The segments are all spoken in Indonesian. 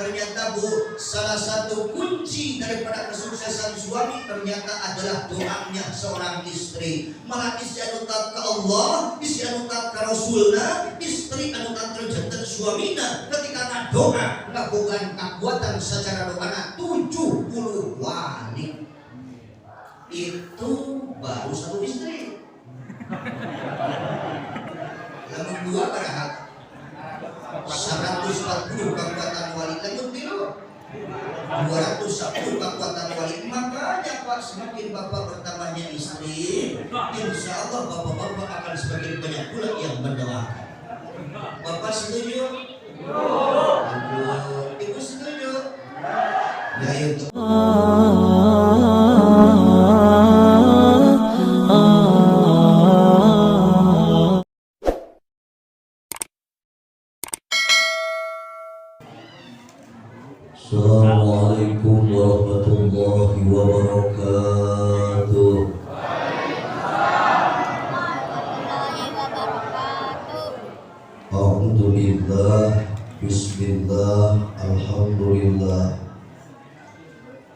Ternyata Bu, salah satu kunci daripada kesuksesan suami ternyata adalah doanya seorang istri. Malah istri anu taat ke Allah, istri anu taat ke Rasulna, istri anu taat ke suamina. Ketika doa, ngabogaan kekuatan secara doana 70 wali. Itu baru satu istri. Lamun dua barahat 140 kekuatan wali, lamun tilu 210 kekuatan wali. Makanya Pak, semakin Bapak bertambahnya istri, insya Allah Bapak-bapak akan semakin banyak pula yang mendoakan. Bapak setuju? Ibu setuju? Ya itu. Assalamualaikum warahmatullahi wabarakatuh. Alhamdulillah, bismillah, alhamdulillah.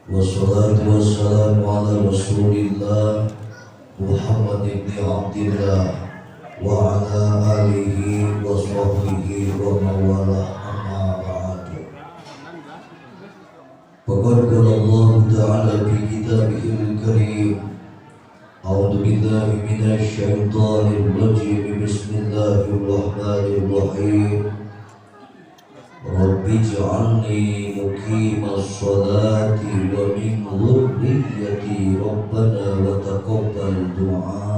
Wassalatu wassalamu ala rasulillah Muhammad ibn Abdillah wa ala alihi wa sahbihi wa mawalah. Faqad qala Allah Ta'ala fi kitabihil karim. A'udzu billahi minasy syaithanir rajim. Bismillahirrahmanirrahim. Rabbi ij'alni muqimas sholati wa min dhurriyyati rabbana wa taqabbal du'a.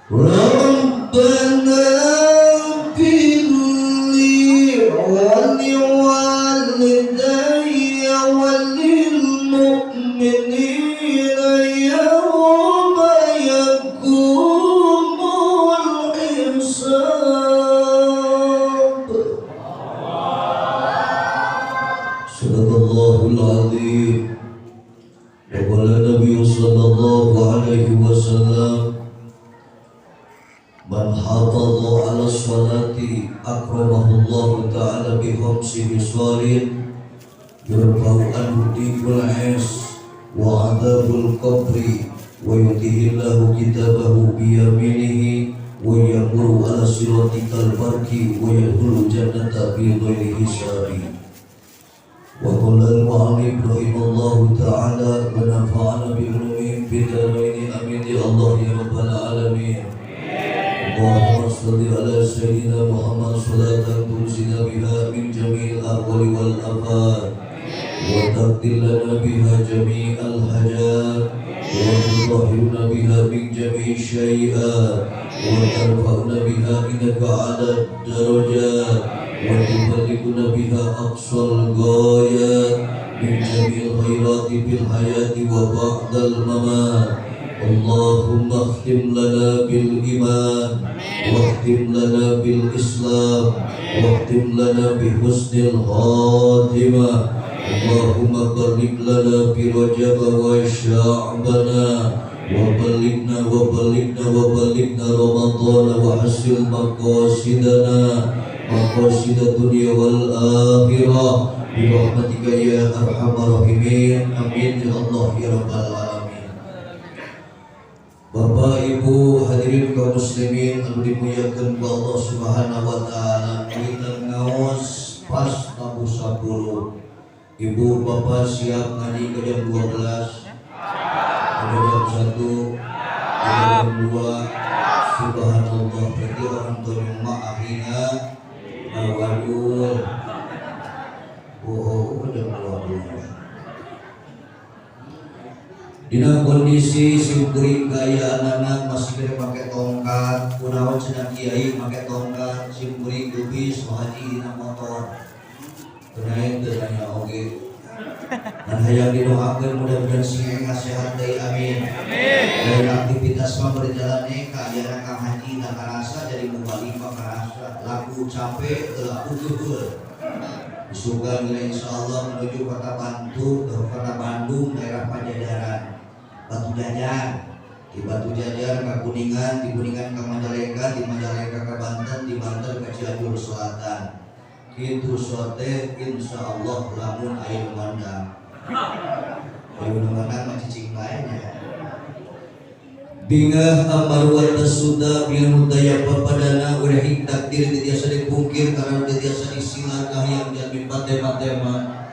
Rabbana man hafadha ala sholati akramahullahu ta'ala bi khamsi bisalin yurfa'u anhu dikul is wa adabul qabri wa yutihillahu kitabahu bi yaminihi wa yamuru ala siratikal barki wa yadkhulu jannata bi ghairi hisabi. Wa qala al-mu'allif rahimallahu ta'ala wa nafa'ana bi ulumihim bi daraini amin ya Allah ya rabbal alamin. Allahumma shalli ala sayyidina Muhammad salatan tunzina biha min jami'il ahwali wal afat wa taqdil lana biha jami'al hajat wa tutahhiruna biha min jami'i syai'at wa tarfa'una biha indaka 'ala darajat wa tuballighuna biha aqsal ghayat min jami'il khairati fil hayati wa ba'dal mamat. Allahumma khtim lana bil iman wa khtim lana bil islam wa khtim lana bi husnil khatimah. Allahumma barik lana bi rajab wa sya'bana wa balighna Ramadan wa hasil maqasidana maqasid dunya wal akhirah bi rahmatika ya arhamar rahimin. Amin ya Allah ya rabbal alamin. Bapak Ibu hadirin kaum muslimin anu dimuliakeun ku Allah Subhanahu wa taala, kita ngaos pas tabu 10. Ibu bapak siap ngaji ke jam 12. Ada jam 1, jam 2. Subhanallah, berarti orang tua rumah akhirnya waduh. Jam 12. Dina kondisi simkuring kaya anak masih kira pakai tongkat, kunaon cenah kiai pakai tongkat, simkuring dubis haji dina motor. Kenaik teu nanya oge. Dan hayang didoakeun mudah-mudahan sing sehat deui amin. Dan aktivitas mah berjalan ka aya ka haji da karasa jadi mubalik mah karasa. Lagu capek teu lagu geuleuh. Disugan insyaallah menuju kota Bandung daerah Pajajaran. Batu Jajar di Batu Jajar ke Kuningan, di Kuningan ke Majalengka, di Majalengka ke Banten, di Banten ke Cianjur Selatan. Itu sote insya Allah lamun air mandang. Air mandang mah cicing lainnya. Bingah amar wa tasuda bil mudaya papadana urang takdir tiasa dipungkir karena tiasa disilar kahayang jadi matema-tema.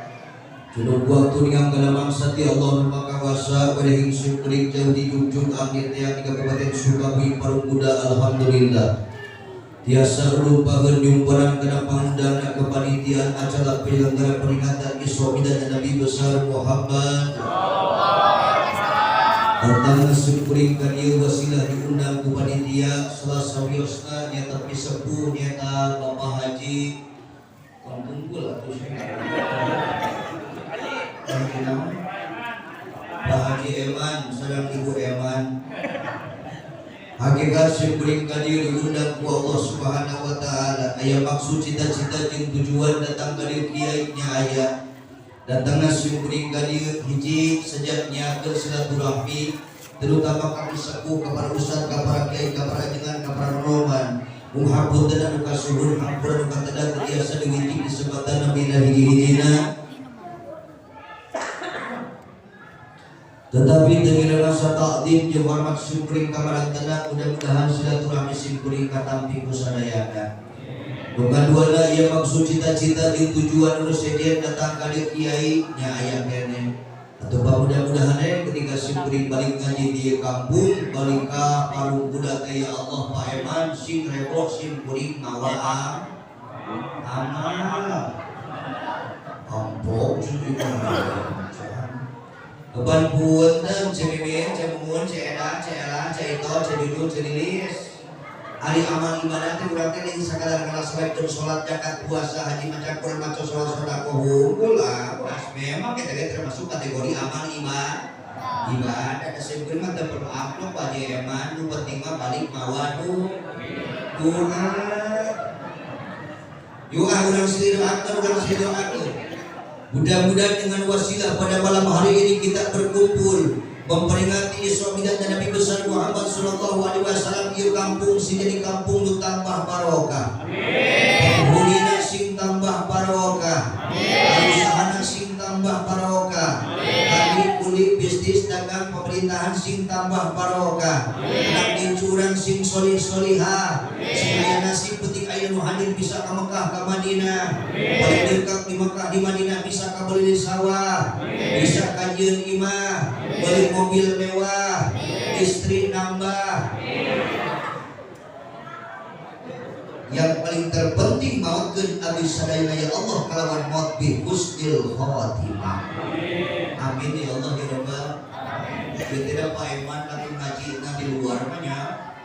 Jodoh waktu dengan kalamang sati Allah maka wasa urang syukuring jauh dijunjung akhir yang di Kabupaten Sukabumi Parung Kuda alhamdulillah. Tiasa lupakeun nyumparan kana pangudana kepanitiaan acara penyelenggara peringatan Isra Mi'raj Nabi besar Muhammad. Tentang syukuring ka ieu wasilah diundang ku panitia Selasa wiosna nyata pisepuh nyata Bapak Haji Kampungkul atuh Pak Haji Eman sareng Ibu Eman. Hakikat syukuring ka dieu diundang ku Allah Subhanahu wa taala. Aya maksud cita-cita jeung tujuan datang ka dieu kiai nya aya. Datangna syukuring ka dieu hiji sejak nyakeun silaturahmi terutama kami sepuh ka para ustaz ka para kiai ka para jenengan ka para roman. Muhabbun dan anu kasuhun hampura anu kateda tiasa diwiji disebatan nabi hiji-hijina. Tetapi dengan rasa takdim jeung hormat syukuring ka marantana mudah-mudahan silaturahmi syukuring katampi ku sadayana. Nu kaduana ieu maksud cita-cita di tujuan nu sejen datang ka dieu kiai nya aya kene. Atuh mudah-mudahan ketika syukuring balik ngaji di kampung balik ka Parung Kuda teh ya Allah Pak Eman sing reboh syukuring mawa amal. Ampok syukuring Keban punten cemimin, cemungun, ceedan, ceelan, ceito, ceduduk, cedilis. Ari amal ibadah teh urang teh ning sakadar kala salat jeung salat zakat puasa haji maca Quran maca salat sedekah hungkul lah. Pas memang kita termasuk kategori amal ibadah. Ada syukur mah teu perlu amplop Pak Eman, nu penting mah balik mawa doa. Yuk urang sidoakeun. Mudah-mudahan dengan wasilah pada malam hari ini kita berkumpul memperingati Isra Mi'raj Nabi besar Muhammad sallallahu alaihi wasallam ieu kampung sing jadi kampung nu tambah barokah. Amin. Penghunina sing tambah barokah. Amin. Usahana sing tambah barokah. Amin. Kulit bisnis dagang pemerintahan sing tambah barokah. Anak incuran sing solih-solihah. Sing aya nasib penting aya nu hadir bisa ka Mekah ka Madinah. Paling dekat di Mekah di Madinah bisa ka beli sawah. Bisa kajian imah, beli mobil mewah, istri nambah. Yang paling terpenting mautkeun abdi sadayana ya Allah kalawan maut bi husnil khatimah. Amin ya Allah ya Rabbal. Tidak Pak Eman lagi ngaji di luar nya.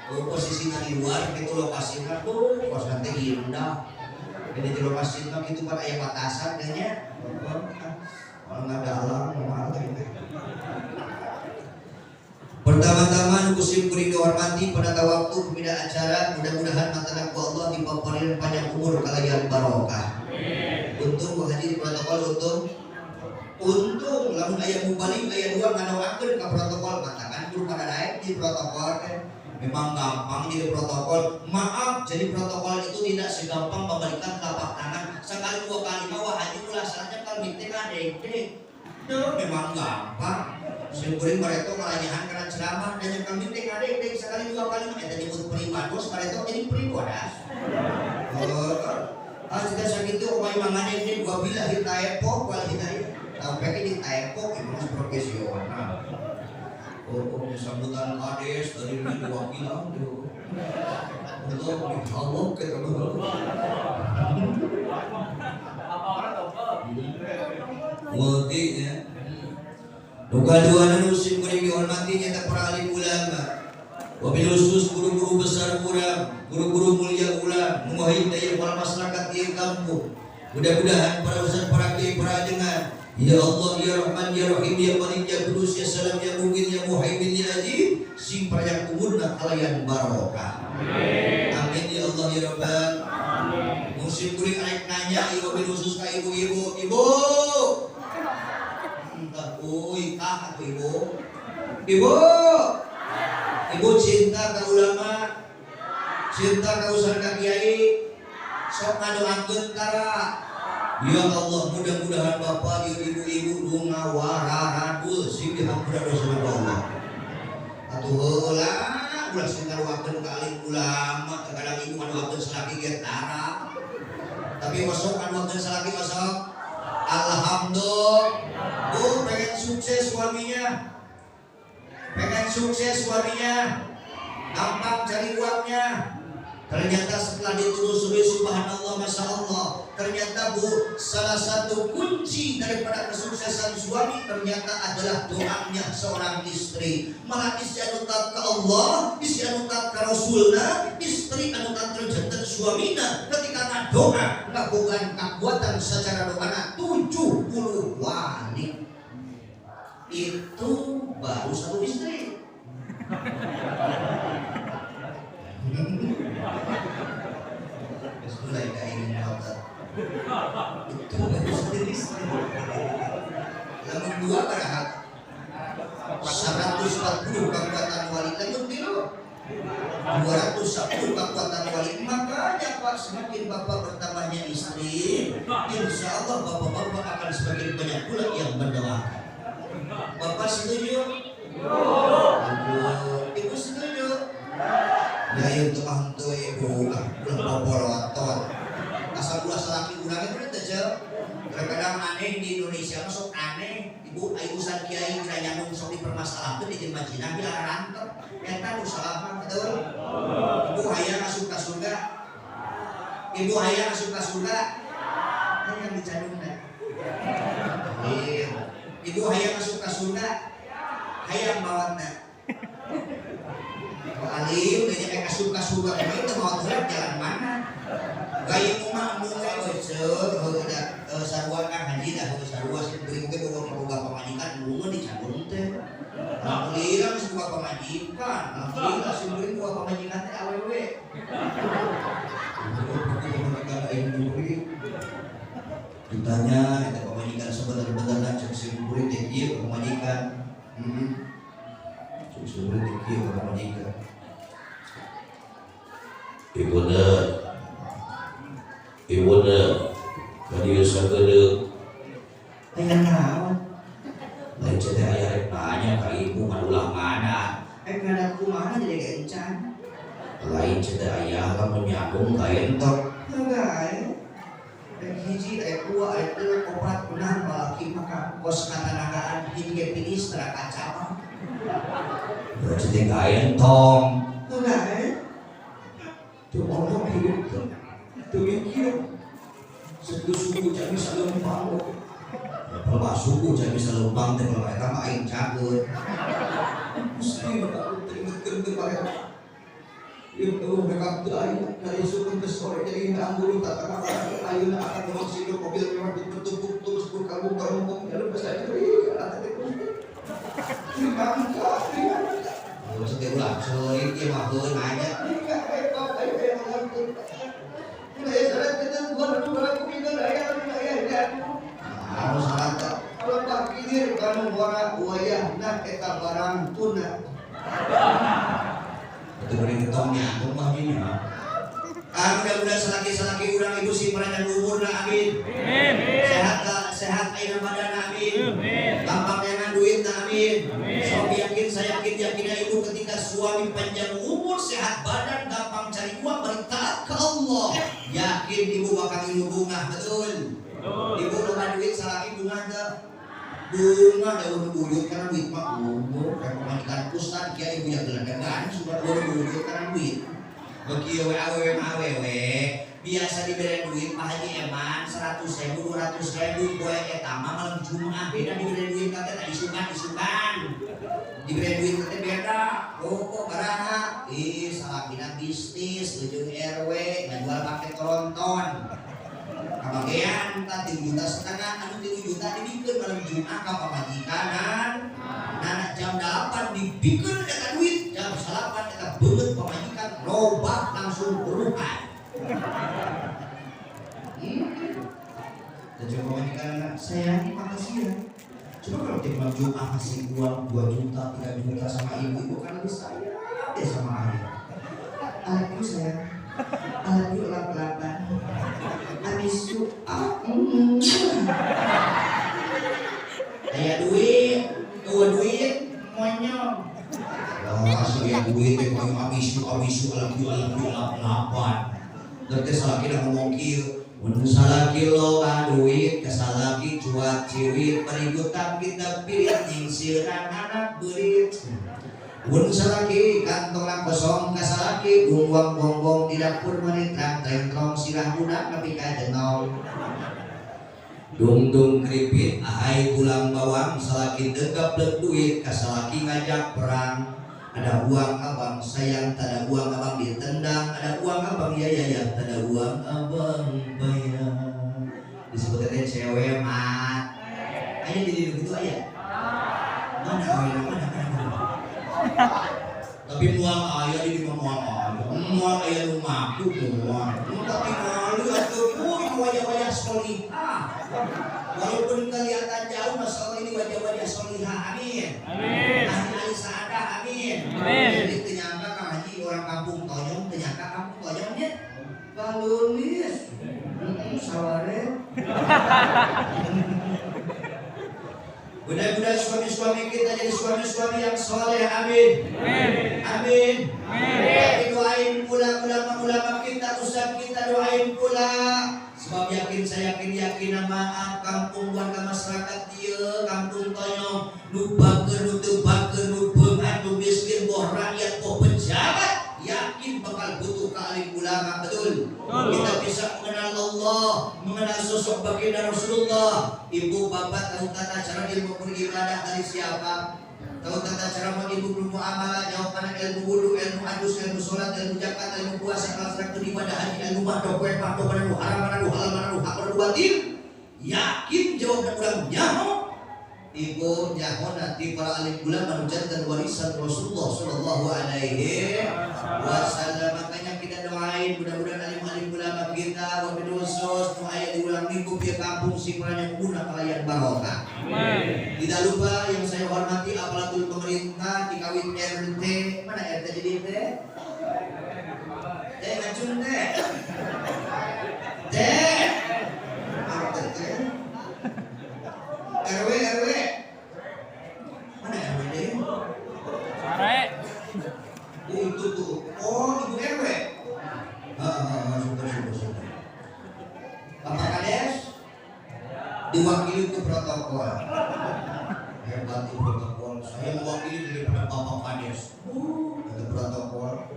Posisinya di luar itu lokasinya tuh pas nanti indah. Jadi di lokasi itu kan aya batasan kayaknya. Kalau nggak ada alam mau pertama-tama kusim kuring dihormati pada waktu pembina acara mudah-mudahan matana ku Allah dipaparin panjang umur kalayan barokah. Untung ku hadir protokol untung lamun aya mubalik aya dua nganawakeun ka protokol katakan kudu pada naik di protokol memang gampang jadi protokol. Maaf jadi protokol itu tidak segampang membalikan telapak tangan sekali dua kali mah haji ulasannya kalau mikir adek memang gampang. Syukuring bareto ngalanyahan karena ceramah dan yang kami teh adek sekali dua kali mah eta disebut pribados bareto jadi pribodas. Jika sakitu umay mangane ini dua bila hitaepo wal hidayah. Sampai di taepo itu profesional. Sambutan kades dari 2 kilo tuh. Untuk dihalok ke teman-teman. Multi ya. Duka dua nusim kuring dihormati nyata para alim ulama. Wabil khusus guru-guru besar kurang, guru-guru mulia ulang, muwahhid daya para masyarakat di kampung. Mudah-mudahan para ustaz, para kiai, para jenengan, ya Allah, ya Rahman, ya Rahim, ya Malik, ya Kudus, ya Salam, ya Mungkin, ya Muhaimin, ya Ajib, sing parajak umurna kalayan barokah. Amin ya Allah ya Rabbal. Musim kuring arek nanya ibu khusus ka ibu-ibu. Ibu. Entah kah atuh ibu. Ibu. Ibu cinta ke ulama, cinta ke ustaz ka kiai, sok ngadoakeun kara. Ya Allah, mudah-mudahan bapak ibu-ibu dunga wararadul sing dihampura dosa Allah. Atuh heula ulah sing ngadoakeun ka alim ulama, kadang ibu ngadoakeun salaki ge tara. Tapi masuk ngadoakeun salaki masuk. Alhamdulillah. Bu pengen sukses suaminya. Pengen sukses suaminya, gampang cari uangnya. Ternyata setelah ditelusuri, subhanallah, masya Allah, ternyata bu, salah satu kunci daripada kesuksesan suami ternyata adalah doanya seorang istri. Malah istri anu taat ke Allah, istri anu taat ke Rasulna, istri anu taat terjantan suamina. Ketika ngadoa, ngabogaan kekuatan secara doana 70 wali. Itu baru satu istri. Mulai gak ingin ngotot. Itu baru satu istri. Lalu dua padahal 140 kekuatan wali. Lalu biru 210 kekuatan wali. Makanya Pak, semakin Bapak bertambahnya istri, insya Allah Bapak-bapak akan semakin banyak pula yang mendoakan. Bapak setuju? Ibu setuju? Ya itu hantu ibu belum poporoton. Asal ulah salaki urang itu teh. Kadang-kadang aneh di Indonesia masuk aneh. Ibu urusan kiai kira nyambung sok dipermasalahkeun di Madinah dilarang. Eta nu salah betul. Ibu hayang asup ka surga. Ibu hayang asup ka surga. Hayang dicadungna. Ibu hayang masuk ke surga, hayang bawatna. Alim, kayaknya masuk ke surga, itu mau turun jalan mana? Gaya rumah mulai besar, ada sarua kan haji dah, sarua sih beri mungkin bawa pemajikan, rumah dicabut teh. Alhamdulillah masih bawa pemajikan, alhamdulillah sih beri bawa pemajikan teh awewe. Ditanya, ada pemajikan sebentar-bentar cek simpurin tekir pemajikan. Cek simpurin tekir pemajikan. Ibunda, kadieu sagede. Dengan naon? Lain cete aya rek nanya ka ibu ngadulah mana? Ngada kumaha jadi kencan. Lain cete aya lamun nyambung ka entok. Enggak. Hiji dua itu opat benar balaki maka kos katanagaan hiji pinis tera kacama. Jadi kain tong. Enggak. Tu orang hidup tu mikir. Suku jadi salumpang. Kalau suku jadi salumpang teh mereka main cabut. Mesti bakal teringatkan mereka. Itu mereka berlain dari suku ke sore jadi nggak tak kenal ayu nak akan menghasilkan mobil memang bertumpuk terus berkabung lalu besar itu ada terus terima kasih setiap bulan sore dia mahu nanya harus ada kalau parkir kamu barang wayah nak kita barang tuna itu beri ketongnya rumah ini mudah-mudahan selaki urang ibu si panjang umurna amin. Sehat aina badan amin. Gampang dengan duit amin. So saya yakin ibu ketika suami panjang umur sehat badan gampang cari uang bertaat ke Allah. Yakin ibu bakal ibu bunga betul. Ibu lupa duit selaki bunga dah. Bunga daun buyut karena duit mah umur kayak pemanikan pusat kia ibu yang gelandangan sudah daun buyut karena duit. Bagi awewe biasa diberi duit Pak Haji Eman 100.000 200.000 gue etama malam Jumat beda diberi duit kata tak isukan diberi duit kata beda kok baraha salah bina bisnis ujung RW ngajual pakai tronton kebagian tak 3,5 juta anu 3 juta dibikin malam Jumat ke pemajikanan nah jam 8 dibikin kata duit jam 8 kata banget pemajikan robak langsung beruhan dan coba pemajikan anak saya ini makasih ya coba kalau tiap malam Jumat kasih uang 2 juta 3 juta sama ibu kan lebih sayang deh sama ayah. I love you sayang. I love you lap-lapan. I miss you. Ayah duit, duit, monyong. Kasih ya duit, kau abisu, alhamdulillah, lap-lapan. Nanti salaki dah ngomong kieu, mun salaki loba duit, kasalaki cuat ciwit, peributang kita pilih nyingsiran anak berit. Mun salaki kantong kosong, kasalaki buang bongbong di dapur menitrak, tentrong sirah budak tapi kajenong. Dung keripit, ahai tulang bawang, salaki degap lek duit, kasalaki ngajak perang. Ada uang abang sayang, tak ada uang abang ditendang. Ada uang abang ya, tak ada uang abang bayar. Disebutnya cewek mat. Ayah jadi begitu ayah. Mana ayah, mana. Tapi muang ayah di muang ayah. Muang ayah rumahku muang. Tapi malu atau wajah-wajah solihah. Walaupun kelihatan jauh, masalah ini wajah-wajah solihah. Amin. Amin. Ahli saadah. Amin. Amin. Jadi ternyata Kang Haji orang kampung Tonyong, ternyata kampung Tonyongnya kalunis. Saware. Mudah-mudahan suami-suami kita jadi suami-suami yang soleh. Amin. Amin. Tapi doain pula ulama-ulama kita, ustaz kita doain pula. Sebab saya yakin maaf kampung warga masyarakat dia kampung Tonyong nu bager nu teu bager nu beungan nu miskin boh rakyat boh pejabat yakin bakal butuh ka alim ulama. Betul. Kita bisa mengenal Allah, mengenal sosok baginda Rasulullah. Ibu bapak tahu tata cara ilmu beribadah dari siapa? Tahu tata cara ilmu bermuamalah, jawaban ilmu wudu, ilmu adus, ilmu sholat, ilmu zakat, ilmu puasa, ilmu ibadah haji, ilmu mahdoh, kue mahdoh, mana haram, mana halal, mana hak berbuatin. Yakin jawaban ulang nyaho. Ibu nyaho nanti para alim ulama menjadikan warisan Rasulullah Sallallahu Alaihi Wasallam. Makanya kita doain mudah-mudahan alim ulama kita wabil khusus doa yang diulang minggu di kampung Simranyang guna kalayan barokah. Tidak lupa yang saya hormati aparatur pemerintah dikawin RT. Mana RT jadi RT? Ngacung teh. RW. Mana RW deh? Sare. Itu tuh. Oh, ibu RW. Sudah. Bapak Kades diwakili ke protokol. Hebat itu protokol. Saya mewakili daripada Bapak Kades. Ke protokol.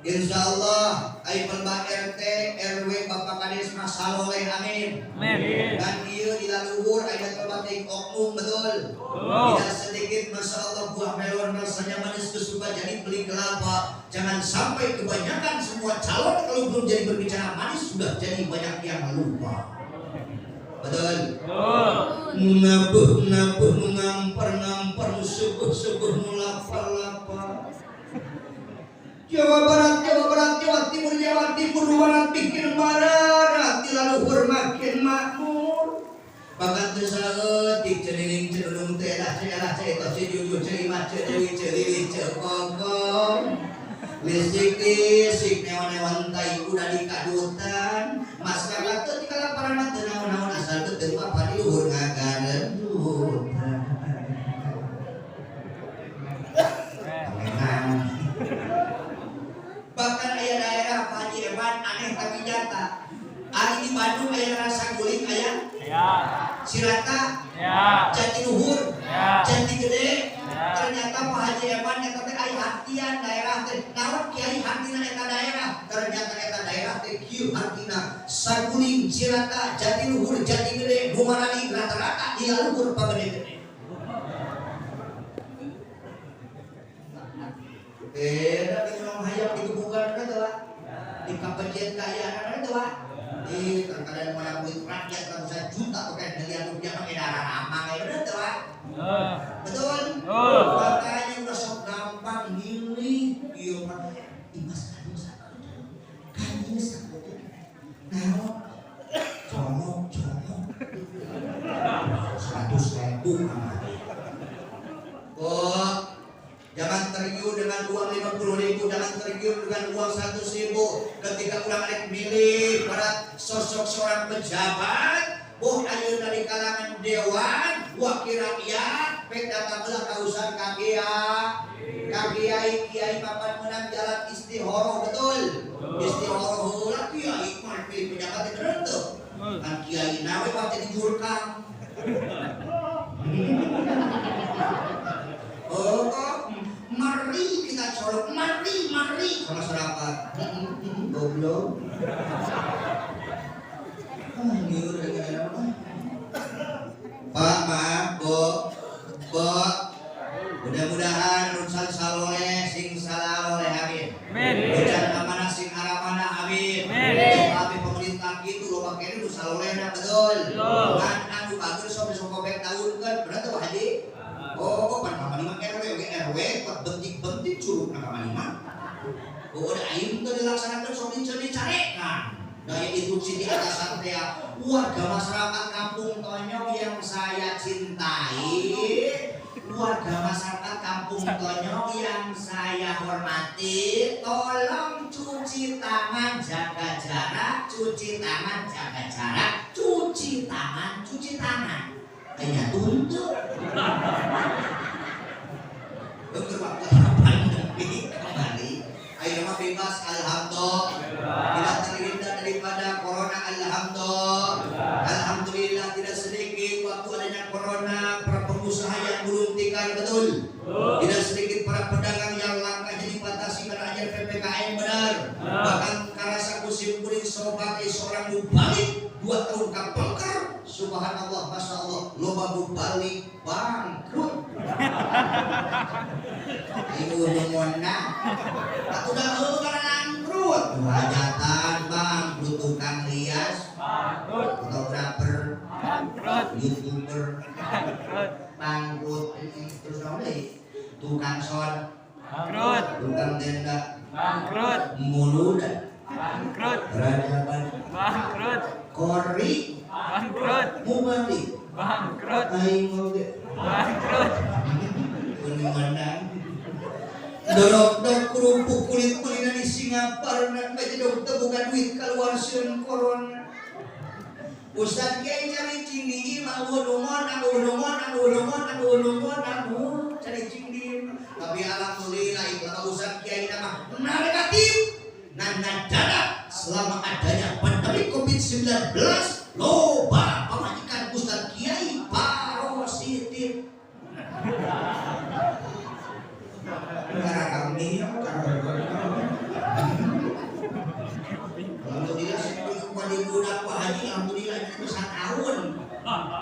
Insya Allah, Mbak RT, RW, Bapak Kades masaloleh, amin. Dan dia di laluhur, ayat terbatik oknum, betul. Tidak sedikit, Masya Allah, buah melon rasanya manis kesuka jadi beli kelapa. Jangan sampai kebanyakan semua calon kalau belum jadi berbicara manis sudah jadi banyak yang lupa. Betul. Nabuh, mengampar, subuh, mulapar. Jawa Barat, Jawa Timur, luaran bikin barat, di laluhur makin makmur. Bakat tersaletik, celiling celung telah, celah, jujur, celima, celi, cekongkong. Lisik, newan-newan tai kuda di kadutan. Mas kakak tuh di kalaparan mata naon-naon asal tuh dari apa di luhur ngagaran dutan. Bahkan ayah daerah Pak Haji Eman aneh tapi nyata. Ari di Bandung ayah rasa guling ayah. Sirata. Jatiluhur. Jatigede. Ternyata Pak Haji Eman yang teh ayah hartian daerah teh. Naon kiai hartina eta daerah. Ternyata eta daerah teh kieu hartina. Saguling, Sirata, Jatiluhur, Jatigede, Bumarani rata-rata di luhur pagede-gede. Beda dengan hayam di kebukan itu lah, di kapejian kaya itu lah, di kadang mana duit rakyat ratusan juta pakai miliar rupiah pakai darah ramang itu lah, betul? Makanya udah sok gampang milih, iya mah, imas kado satu, kado satu, nah, comong, 100.000 oh, jangan tergiur dengan uang 100.000 ketika orang rek milih para sosok seorang pejabat. Ayo dari kalangan dewan, wakil rakyat, data belah kausan kiai papan menang jalan istihoro, betul? Istihoro lah kiai mah pilih pejabat itu rentu. Kan kiai nawe waktu dijurkam. Mari kita colok, mari ke masyarakat. Goblok. Pak, maaf, Bu. Mudah-mudahan urusan saloleh sing salaloleh amin. Dan amanah sing aramana amin. Tapi pemerintah gitu loh pakai itu salolehna betul. Kan anu bagus sok kopek tahun kan benar tuh Haji. Pan kamanima RW buat bentik curug na kamanima. Udah aing teu dilaksanakeun sok dicarekan. Daya instruksi di atasan saya, warga masyarakat kampung Tonyong yang saya cintai, warga masyarakat kampung Tonyong yang saya hormati, tolong cuci tangan, jaga jarak, cuci tangan, jaga jarak, cuci tangan. Hanya tuntut. Untuk waktu pandemi kembali, ayo nama bebas, alhamdulillah. Tidak terhindar daripada corona, alhamdulillah tidak sedikit waktu adanya corona para pengusaha yang gulung tikar betul. Tidak sedikit para pedagang yang langkah jadi batasi karena ajar PPKM benar. Bahkan karasa musim kuning sebagai seorang mubalik 2 tahun kapalkar. Subhanallah, masya Allah, loba mubalik bangkrut. Ibu ngomongna, aku dah bangkrut. Hajatan bangkrut, tukang lias, fotografer, YouTuber, bangkrut, terus apa tukang son, tukang tenda, muludan, peradaban, kori, mubalik, aing oge, menang. Dorok kerupuk kulit-kulitan di Singapura nak baca dokter bukan duit keluar sun corona. Ustaz kiai cari cingdi aku cari cingdi. Tapi alhamdulillah itu Ustaz kiai nama negatif. Dana selama adanya pandemi COVID-19 loba pemajikan Ustaz kiai positif. Karena kami alhamdulillah sebelum budak Pak Haji alhamdulillah itu 1 tahun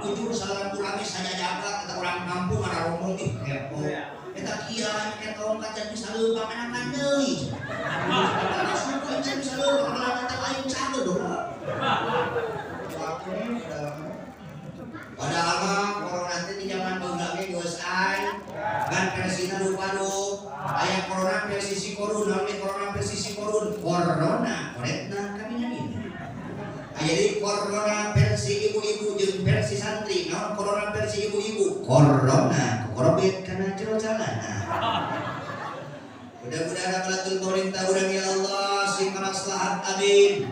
ujung salaturahmi saja jaga kita orang kampung ada ngomong kepo kita kiai kita orang kaca bisa lupa anak deui kita suku kaca bisa lupa kalau kita lain cara dong padahal corona itu di zaman bangga gosan kan versina lupa ayah corona versi si corona koretna kami ini jadi corona versi ibu-ibu jeung versi santri naon corona versi ibu-ibu corona korobet karena jalan mudah-mudahan apalatul pemerintah urang ya Allah sing maslahat amin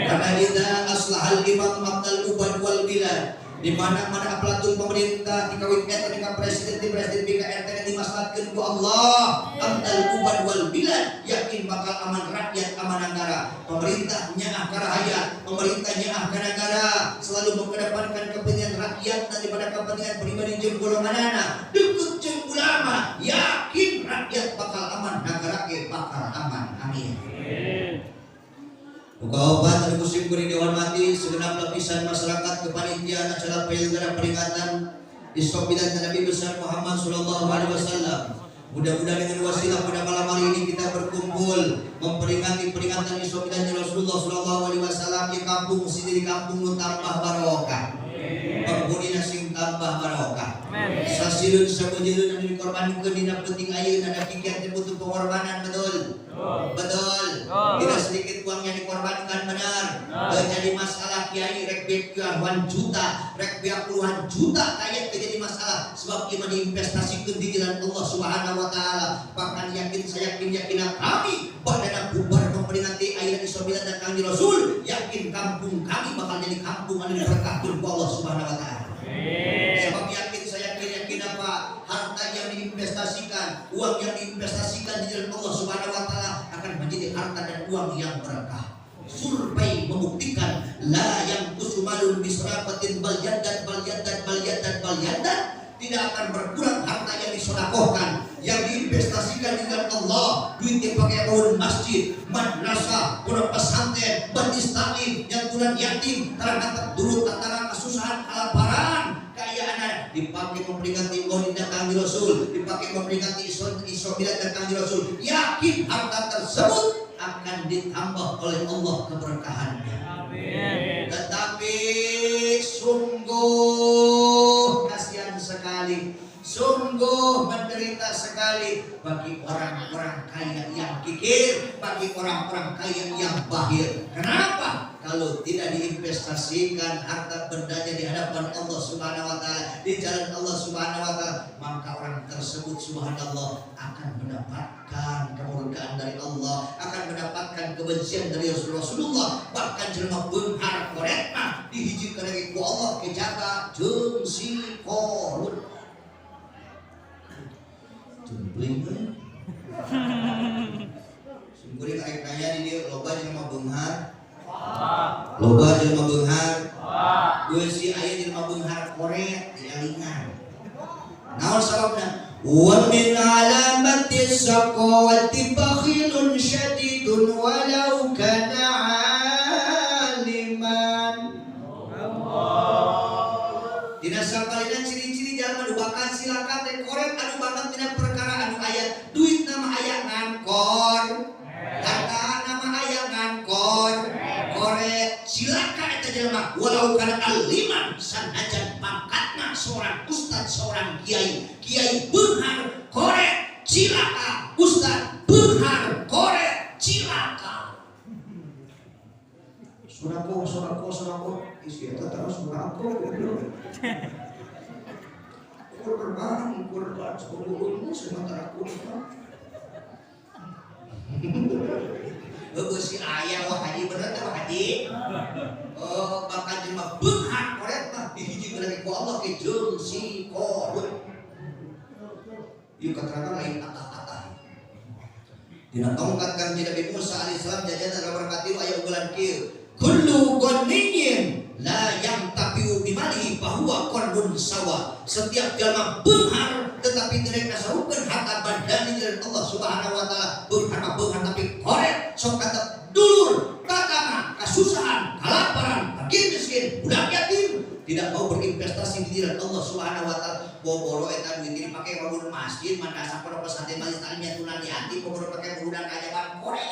karena kita aslahal imam abdal ubad wal bilad di mana aparatur pemerintah dikawin ketika presiden bika RT dimaslahatkeun ku Allah amdal ubad wal bilad yakin bakal aman rakyat aman negara pemerintahnya karahaya pemerintahnya negara selalu mengedepankan kepentingan rakyat daripada kepentingan pribadi jeung golonganana deukeut jeung ulama yakin rakyat bakal aman negara ge bakal aman amin. Muka obat dari musim kuning dihormati segenap lapisan masyarakat kepanitiaan acara penyelenggaraan peringatan Istopidan Nabi besar Muhammad Sallallahu Alaihi Wasallam. Mudah-mudahan dengan wasilah pada malam hari ini kita berkumpul memperingati peringatan Istopidan Rasulullah Sallallahu Alaihi Wasallam di kampung sini di kampung nu tambah barokah. Penghuni sing tambah barokah. Sasirun sabujilun anu dikorbankeun dina penting ayeuna ada kikiat butuh pengorbanan betul. Tidak sedikit uang yang dikorbankan benar. Jadi masalah kiai rek puluhan juta, rek puluhan juta kayak terjadi masalah sebab iman investasi di jalan Allah Subhanahu wa taala. Bahkan saya yakin kami badana bubar memperingati ayat Isra dan Kanjeng Rasul, yakin kampung kami bakal jadi kampung anu diberkahkeun ku Allah Subhanahu wa taala. Sebab saya yakin apa harta yang diinvestasikan, uang yang diinvestasikan di jalan Allah Subhanahu wa taala akan menjadi harta dan uang yang berkah. Survei membuktikan la yang kusumalun bisrafatin bal yadan tidak akan berkurang harta yang disedekahkan, yang diinvestasikan di jalan Allah. Duit yang pakai bangun masjid, madrasah, pondok pesantren, majelis taklim, yang tulan yatim, terhadap turut antara kesusahan, kelaparan, kayaan dipakai memperingati Maulid dan Kanjeng Rasul, dipakai memperingati Isra Mi'raj dan Kanjeng Rasul. Yakin harta tersebut akan ditambah oleh Allah keberkahannya. Amin. Tetapi sungguh kasihan sekali, sungguh menderita sekali bagi orang-orang kaya yang kikir, bagi orang-orang kaya yang bahir. Kenapa? Kalau tidak diinvestasikan harta bendanya di hadapan Allah Subhanahu wa taala, di jalan Allah Subhanahu wa taala, maka orang tersebut subhanallah akan mendapatkan kemurkaan dari Allah, akan mendapatkan kebencian dari Rasulullah. Bahkan jelema beunghar koret mah dihijikeun lagi ku Allah kejaga jeung si korun. Tumpling we. Sungguh kayak kaya di dieu loba jelema beunghar. Loba jelema beunghar. Geus si aya jelema beunghar koret dialingan. Naon sababna? Wa min alamati saqawati bakhilun syadidun walau kana aliman. Dina sapalina ciri-ciri jalma nu bakal silakan teh korek anu bakal tina perkara anu aya duit nama aya ngankor. Harta nama aya ngankor. Korek silakan eta jalma walau kana aliman sanajan pangkatna seorang ustad, seorang kiai beunghar korek cilaka, ustad beunghar korek cilaka. Surako isi eta terus surako. Kurban sebelum sementara kurban. Si ayah wah haji bener teh wah haji. Bakal jelema beunghar korek mah dihijikeun lagi ku Allah ke jeung si korun. Ieu katerangan lain atah-atah. Dina tongkat Kanjeng Nabi Musa alaihissalam jajan berkati aya unggulan kieu. Kullu ghaniyin la yamtapiu bimalihi fahuwa qarbun sawa. Setiap jalma beunghar tetapi tidak kasarukeun harta badan di jalan Allah Subhanahu wa taala. Beunghar tapi korek sok katep dulur, kakana, kasusahan, kelaparan, fakir miskin, budak yatim, tidak mau berinvestasi di jalan Allah Subhanahu wa taala. Boboro eta duit ini pakai bangun masjid, madrasah, pondok pesantren, majelis taklim, tunan yatim, boboro pakai budak kajaban korek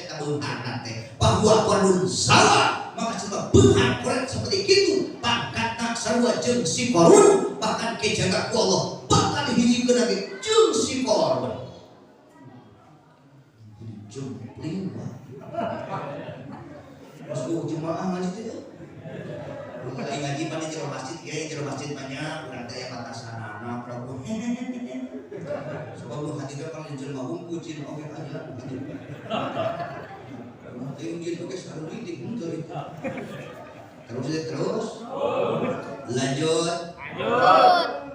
eta beunghar teh. Bahwa qarbun sawa, maka coba beunghar korek seperti itu pangkatna sarua jeung si korun, bahkan kejaga ku Allah bakal dihijikeun lagi jeung si korun. Jumpling masuk jemaah ngaji teh. Lain ngaji pan di jero masjid, kiai jero masjid banyak, urang teh aya batasanana prabu. Sebab lu hadir ka jelema hungkul jin oge aja. Teh jin oge selalu didik mundur. Terus. Lanjut.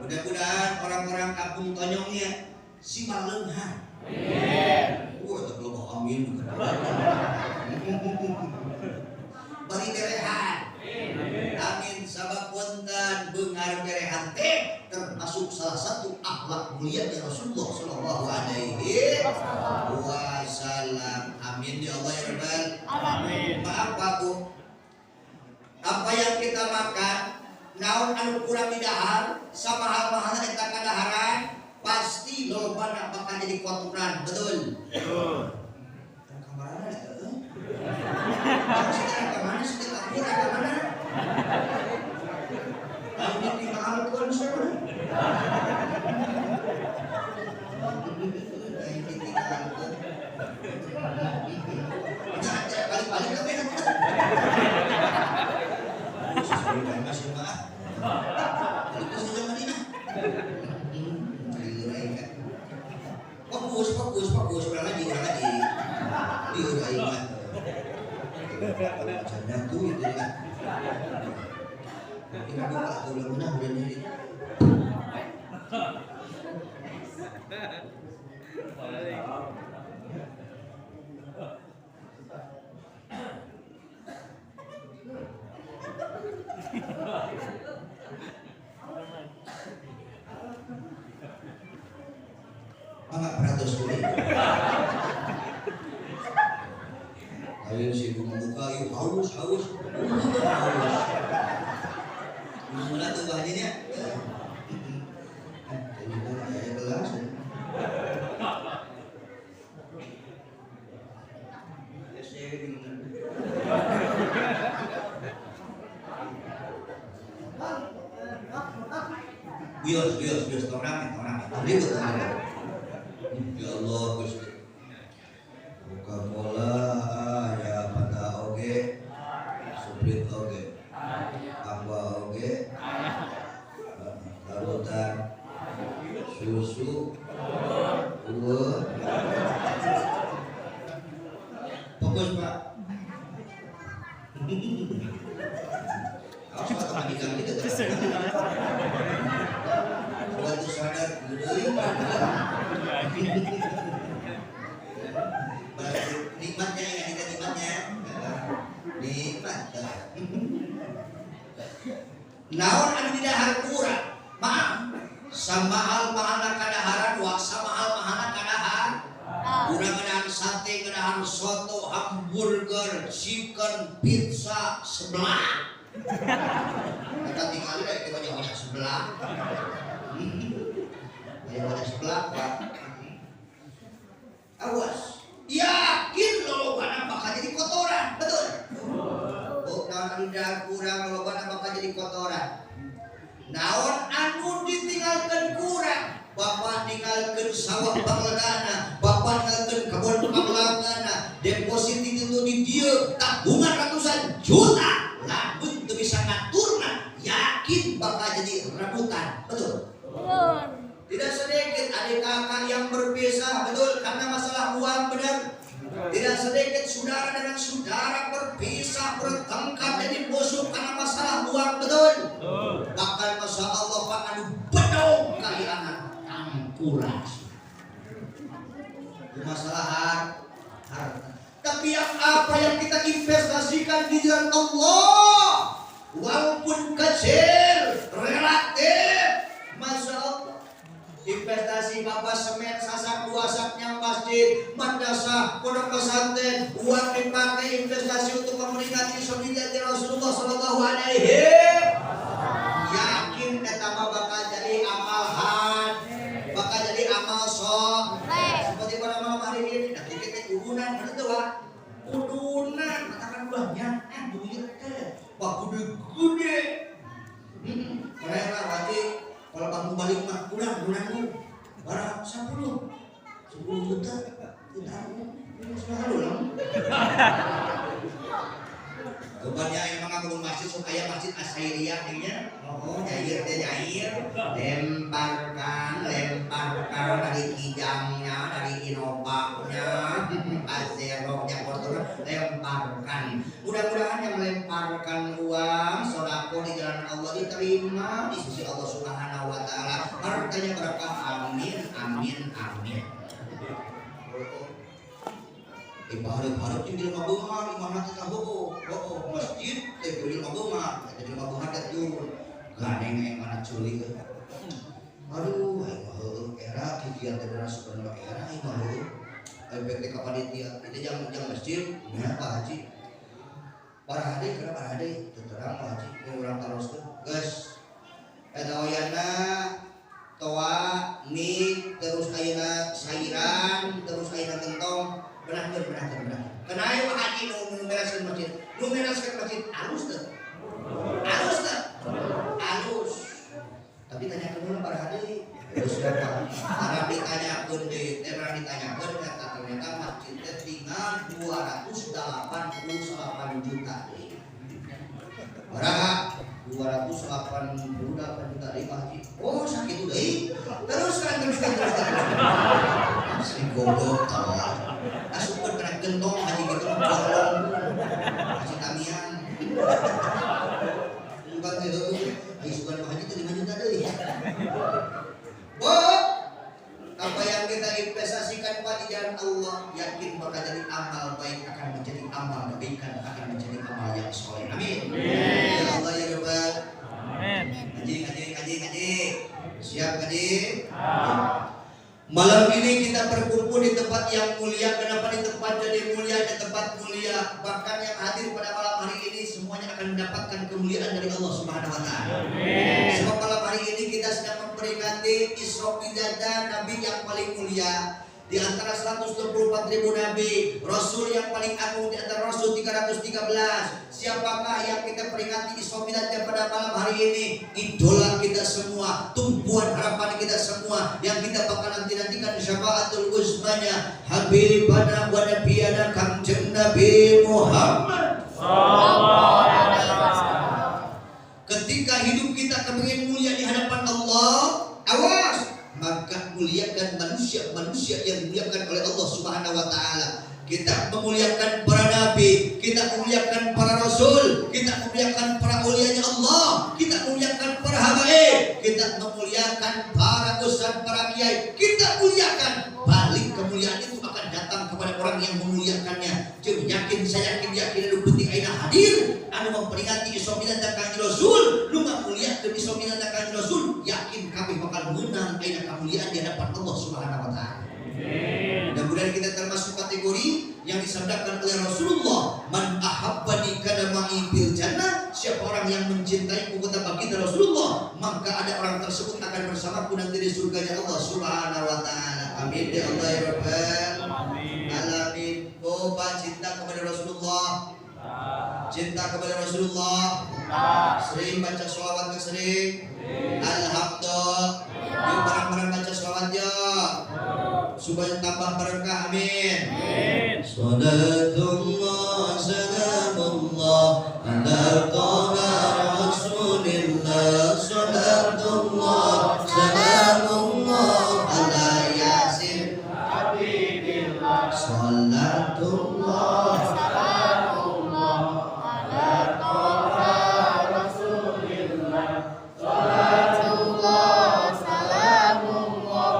Mudah-mudahan orang-orang kampung Tonyongnya si Leunghar. Wah, kalau amin. Bari berehan. Amin. Sabab wonten beunghar berehan teh termasuk salah satu akhlak mulia dari Rasulullah sallallahu alaihi wasallam. Amin ya Allah ya Rabbal alamin. Maaf Pak Bu. Apa yang kita makan naon anu kurang didahar sama hal-hal eta kadaharan pasti lobana bakal jadi kotoran, betul? Betul. Kamana eta? Kamana sih kamana? Ini di maalkeun sana. Balik-balik kabeh. Macamnya tuh itu kan. Ini buka tuh udah ini. Enggak pernah terus dulu. Ayo si ibu membuka, yuk haus. Mana tuh bahannya? Jadi kayak gelas. Bios, orang. Ribut orang. Ya Allah, Gusti. Coca-Cola, ya Fanta oge, Sprite oge, Aqua oge, larutan, susu, fokus Pak. Awas Pak, majikan kita waktu sadar, nikmatnya ya, nikmat. Naon anu didahar kurang, maaf. Samahal-mahalna kadaharan, wa samahal-mahalna kadahar. Urang ngadahan sate, ngadahan soto, hamburger, chicken, pizza, sebelah. Kita tinggal di banyak sebelah. Banyak sebelah, Pak. Awas. Yakin lo karena bakal jadi kotoran, betul? Bukan lidah kurang lo karena bakal jadi kotoran. Naon anu ditinggalkan kurang, bapak tinggalkan sawah panglegana, bapak tinggalkan kebun panglegana, deposit itu di dia tabungan ratusan juta, lamun tuh bisa ngaturna, yakin bakal jadi rebutan, betul? Tidak sedikit adik kakak yang berpisah, betul, karena masalah uang, benar. Tidak sedikit saudara dengan saudara berpisah, bertengkar, jadi musuh karena masalah uang, betul. Bahkan Masya Allah Pak anu bedong kali anak ampuras. Masalah harta. Tapi apa yang kita investasikan di jalan Allah, walaupun kecil, relatif, Masya Allah. Investasi bapak semen sasak dua saknya masjid, madrasah, pondok pesantren, uang dipakai investasi untuk memperingati solidaritas Rasulullah Sallallahu Alaihi. Yakin etama bakal jadi amal bakal jadi amal sok. Seperti pada malam hari ini, nanti kita udunan, betul Pak? Udunan, katakan buahnya, duit teh, Pak gede-gede. Mereka wajib. Kalau kamu balik mah ulang barang 10 juta kita sudah ulang. Kebannya emang ngabung masjid supaya masjid Asyairiyah nya. Oh jair lemparkan dari kijangnya, dari inobaknya, azeroknya kotor lemparkan. Mudah-mudahan yang melemparkan uang sodako di jalan Allah diterima di sisi Allah Subhanahu Wa Taala. Hartanya berkah, amin. Ibarat di rumah bunga, imana kita masjid, di rumah bunga, di rumah bunga itu ganeng yang mana culik. Aduh, era kegiatan benar sebenarnya era PPK panitia itu jam masjid, ya Pak Haji. Para hadi karena para hadi terang Pak Haji, ini orang terus guys. Eta wayana toa mie terus ayeuna sairan terus ayeuna gentong benar. Kenapa Pak Haji nu bereskeun masjid? Nu bereskeun masjid halus teu? Halus. Tapi tanya kedua para hadi terus berapa? Karena ditanyakeun deui, ditanyakeun kata ternyata masjid teh tinggal 288 juta. Berapa? 288 juta deui Pak Haji. Oh, sakit deui. Terus. Asli goblok tah. Asupkeun kana gentong Haji gitu golong. kebaikan akan menjadi amal yang soleh. Amin. Ya Allah ya Rabbal. Amin. Ngaji. Siap ngaji? Malam ini kita berkumpul di tempat yang mulia. Kenapa di tempat jadi mulia? Di tempat mulia. Bahkan yang hadir pada malam hari ini semuanya akan mendapatkan kemuliaan dari Allah Subhanahu wa taala. Sebab malam hari ini kita sedang memperingati Isra Mi'raj Nabi yang paling mulia. Di antara 124.000 nabi, rasul yang paling agung di antara rasul 313. Siapakah yang kita peringati Isra Mi'raj pada malam hari ini? Idola kita semua, tumpuan harapan kita semua, yang kita bakal nanti-nantikan syafaatul uzmanya Habibana wa nabiyana Kangjeng Nabi Muhammad. Ketika hidup kita kepingin mulia di hadapan Allah, awas, maka muliakan manusia yang dimuliakan oleh Allah Subhanahu wa taala. Kita memuliakan para nabi, kita memuliakan para rasul, kita memuliakan para ulianya Allah, kita memuliakan para habaib, kita memuliakan para ustaz, para kiai, kita muliakan. Balik kemuliaan itu akan datang kepada orang yang memuliakannya. Jadi saya yakin lu penting aina hadir anu memperingati Isra Mi'raj Kanjeng Rasul, lu ngamuliakeun Isra Mi'raj Kanjeng Rasul, yakin kabeh bakal menang aina kemuliaan di hadapan Allah Subhanahu wa taala. Mudah-mudahan kita termasuk kategori yang disabdakan oleh Rasulullah, man ahabbani kana ma'i bil jannah. Siapa orang yang mencintaiku kata baginda Rasulullah, maka ada orang tersebut akan bersamaku nanti di surganya Allah Subhanahu wa taala. Amin ya Allah ya Rabbal alamin. Oh, cinta kepada Rasulullah. Cinta kepada Rasulullah. Sering baca sholawat sering. Alhamdulillah. Yuk bareng-bareng baca sholawat ya, supaya tambah berkah. Amin. Salatullah salamullah ala taha rasulillah. Salatullah salamullah ala yasin habibillah. Salatullah salamullah ala taha rasulillah. Salatullah salamullah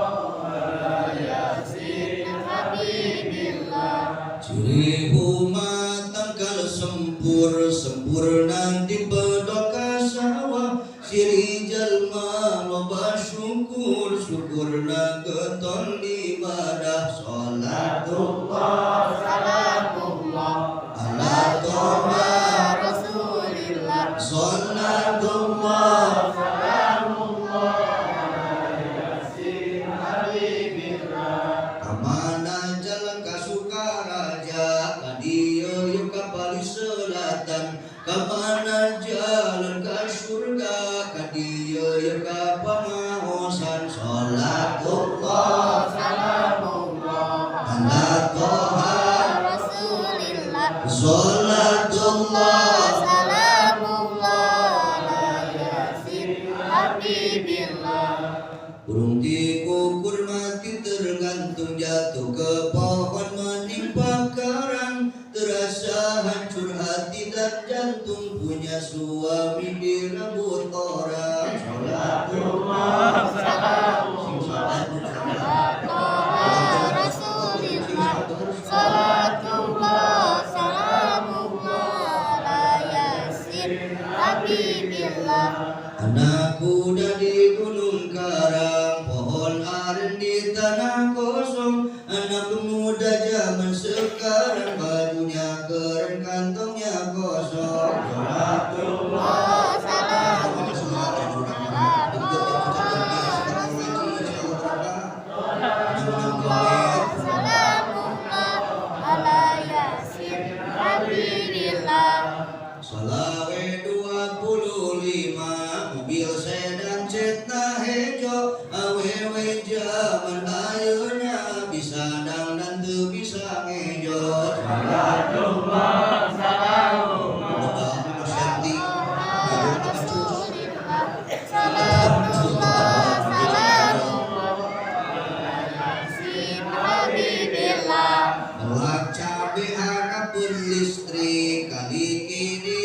ala yasin habibillah. ciri umat tangkal sempurna di bedok sawah. Ciri jalma loba syukurna keton ibadah. Salatullah Salamullah ala toha rasulillah. salatullah Salamullah ala yasin habibillah. kamana jalan kasukaraja kadieu yuk kapal selatan. Kamana jalan ka surga kadieu yuk ka pangaosan. Salatullah Salamullah ala toha rasulillah. salatullah Salamullah ala yasin habibillah. burung dikukur mati tergantung jatuh ke pohon menimpa karang. Terasa hancur hati dan jantung punya suami di rambut orang. Salatullah Rasulillah. Salatullah salamullah ala yasin habibillah. anak kuda di gunung karang, pohon aren di tanah kosong. Anak muda zaman sekarang bajunya keren kantongnya kosong. Salatullah salamullah ala yasin habibillah. Salawe 25 mobil sedan cetna hejo. Awewe zaman ayeuna bisa dang dan teu bisa ngejo. Salatullah salamullah Rasulillah. Salatullah salamullah ala yasin habibillah. Lak cabe harapun listrik kali kini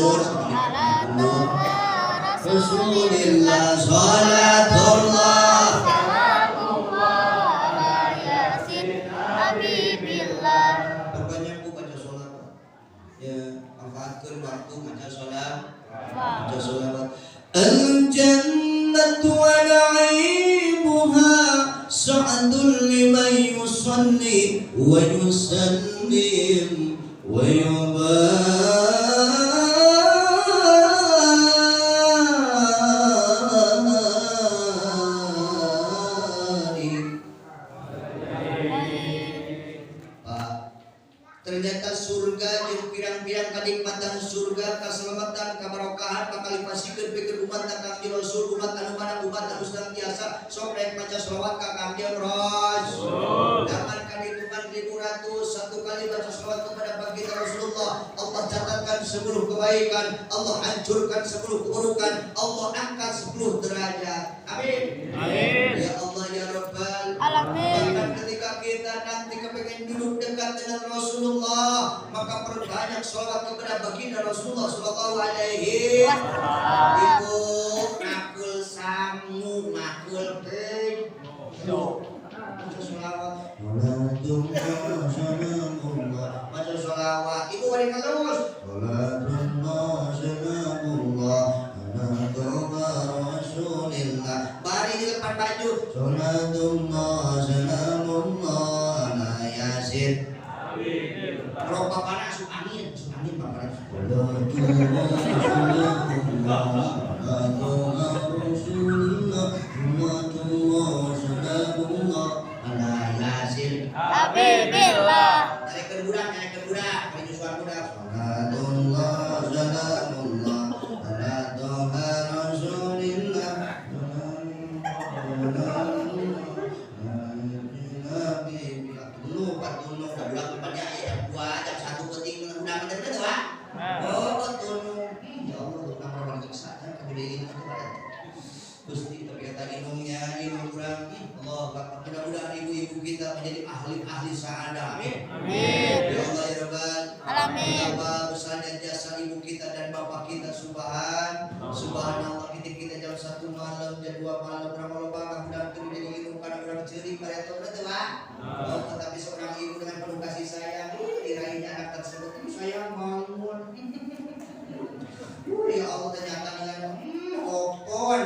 ala toha Rasulillah Rasulillah salatullah salamullah ala yasin habibillah. Perbanyak ku baca sholawat. Ya, manfaatkan waktu baca sholawat. Baca sholawat. Al-jannatu wa na'imuha sa'adun liman yusalli wa yusallim wa Ternyata surga yang pirang-pirang kenikmatan surga, keselamatan, keberkahan bakal dipasikeun pikeun umat Kangjeng Rasul, umat anu mana umat anu senantiasa sok rek maca selawat ka Kangjeng Rasul. Jangan kan hitungan 1.000 satu kali baca selawat kepada baginda Rasulullah, Allah catatkan 10 kebaikan, Allah hancurkan 10 keburukan, Allah angkat 10 derajat. Amin. Amin. Ya Allah ya Rabbal Alamin. Bahkan ketika kita nanti kepengen duduk dekat dengan Rasulullah, maka perbanyak sholawat kepada baginda Rasulullah Sallallahu Alaihi Wasallam. Ibu makul samu makul baca sholawat. Baca sholawat. Ibu wali terus. Bari di depan baju. Roh bapak asup angin bapak. Habibillah. Nyari budak, baju suara budak. Gusti ternyata inum kurang. Allah, mudah-mudahan ibu-ibu kita menjadi ahli sa'adah. Amin. Amin. Ya Allah ya Rabbal Alamin. Betapa besarnya jasa ibu kita dan bapak kita Subhanallah kita jam 1 malam, jam 2 malam ramal-ramal mudah turun jadi inum karena orang ceri pada itu betul tetapi seorang ibu dengan penuh kasih sayang diraihnya anak tersebut itu sayang bangun. Ya Allah ternyata dengan opon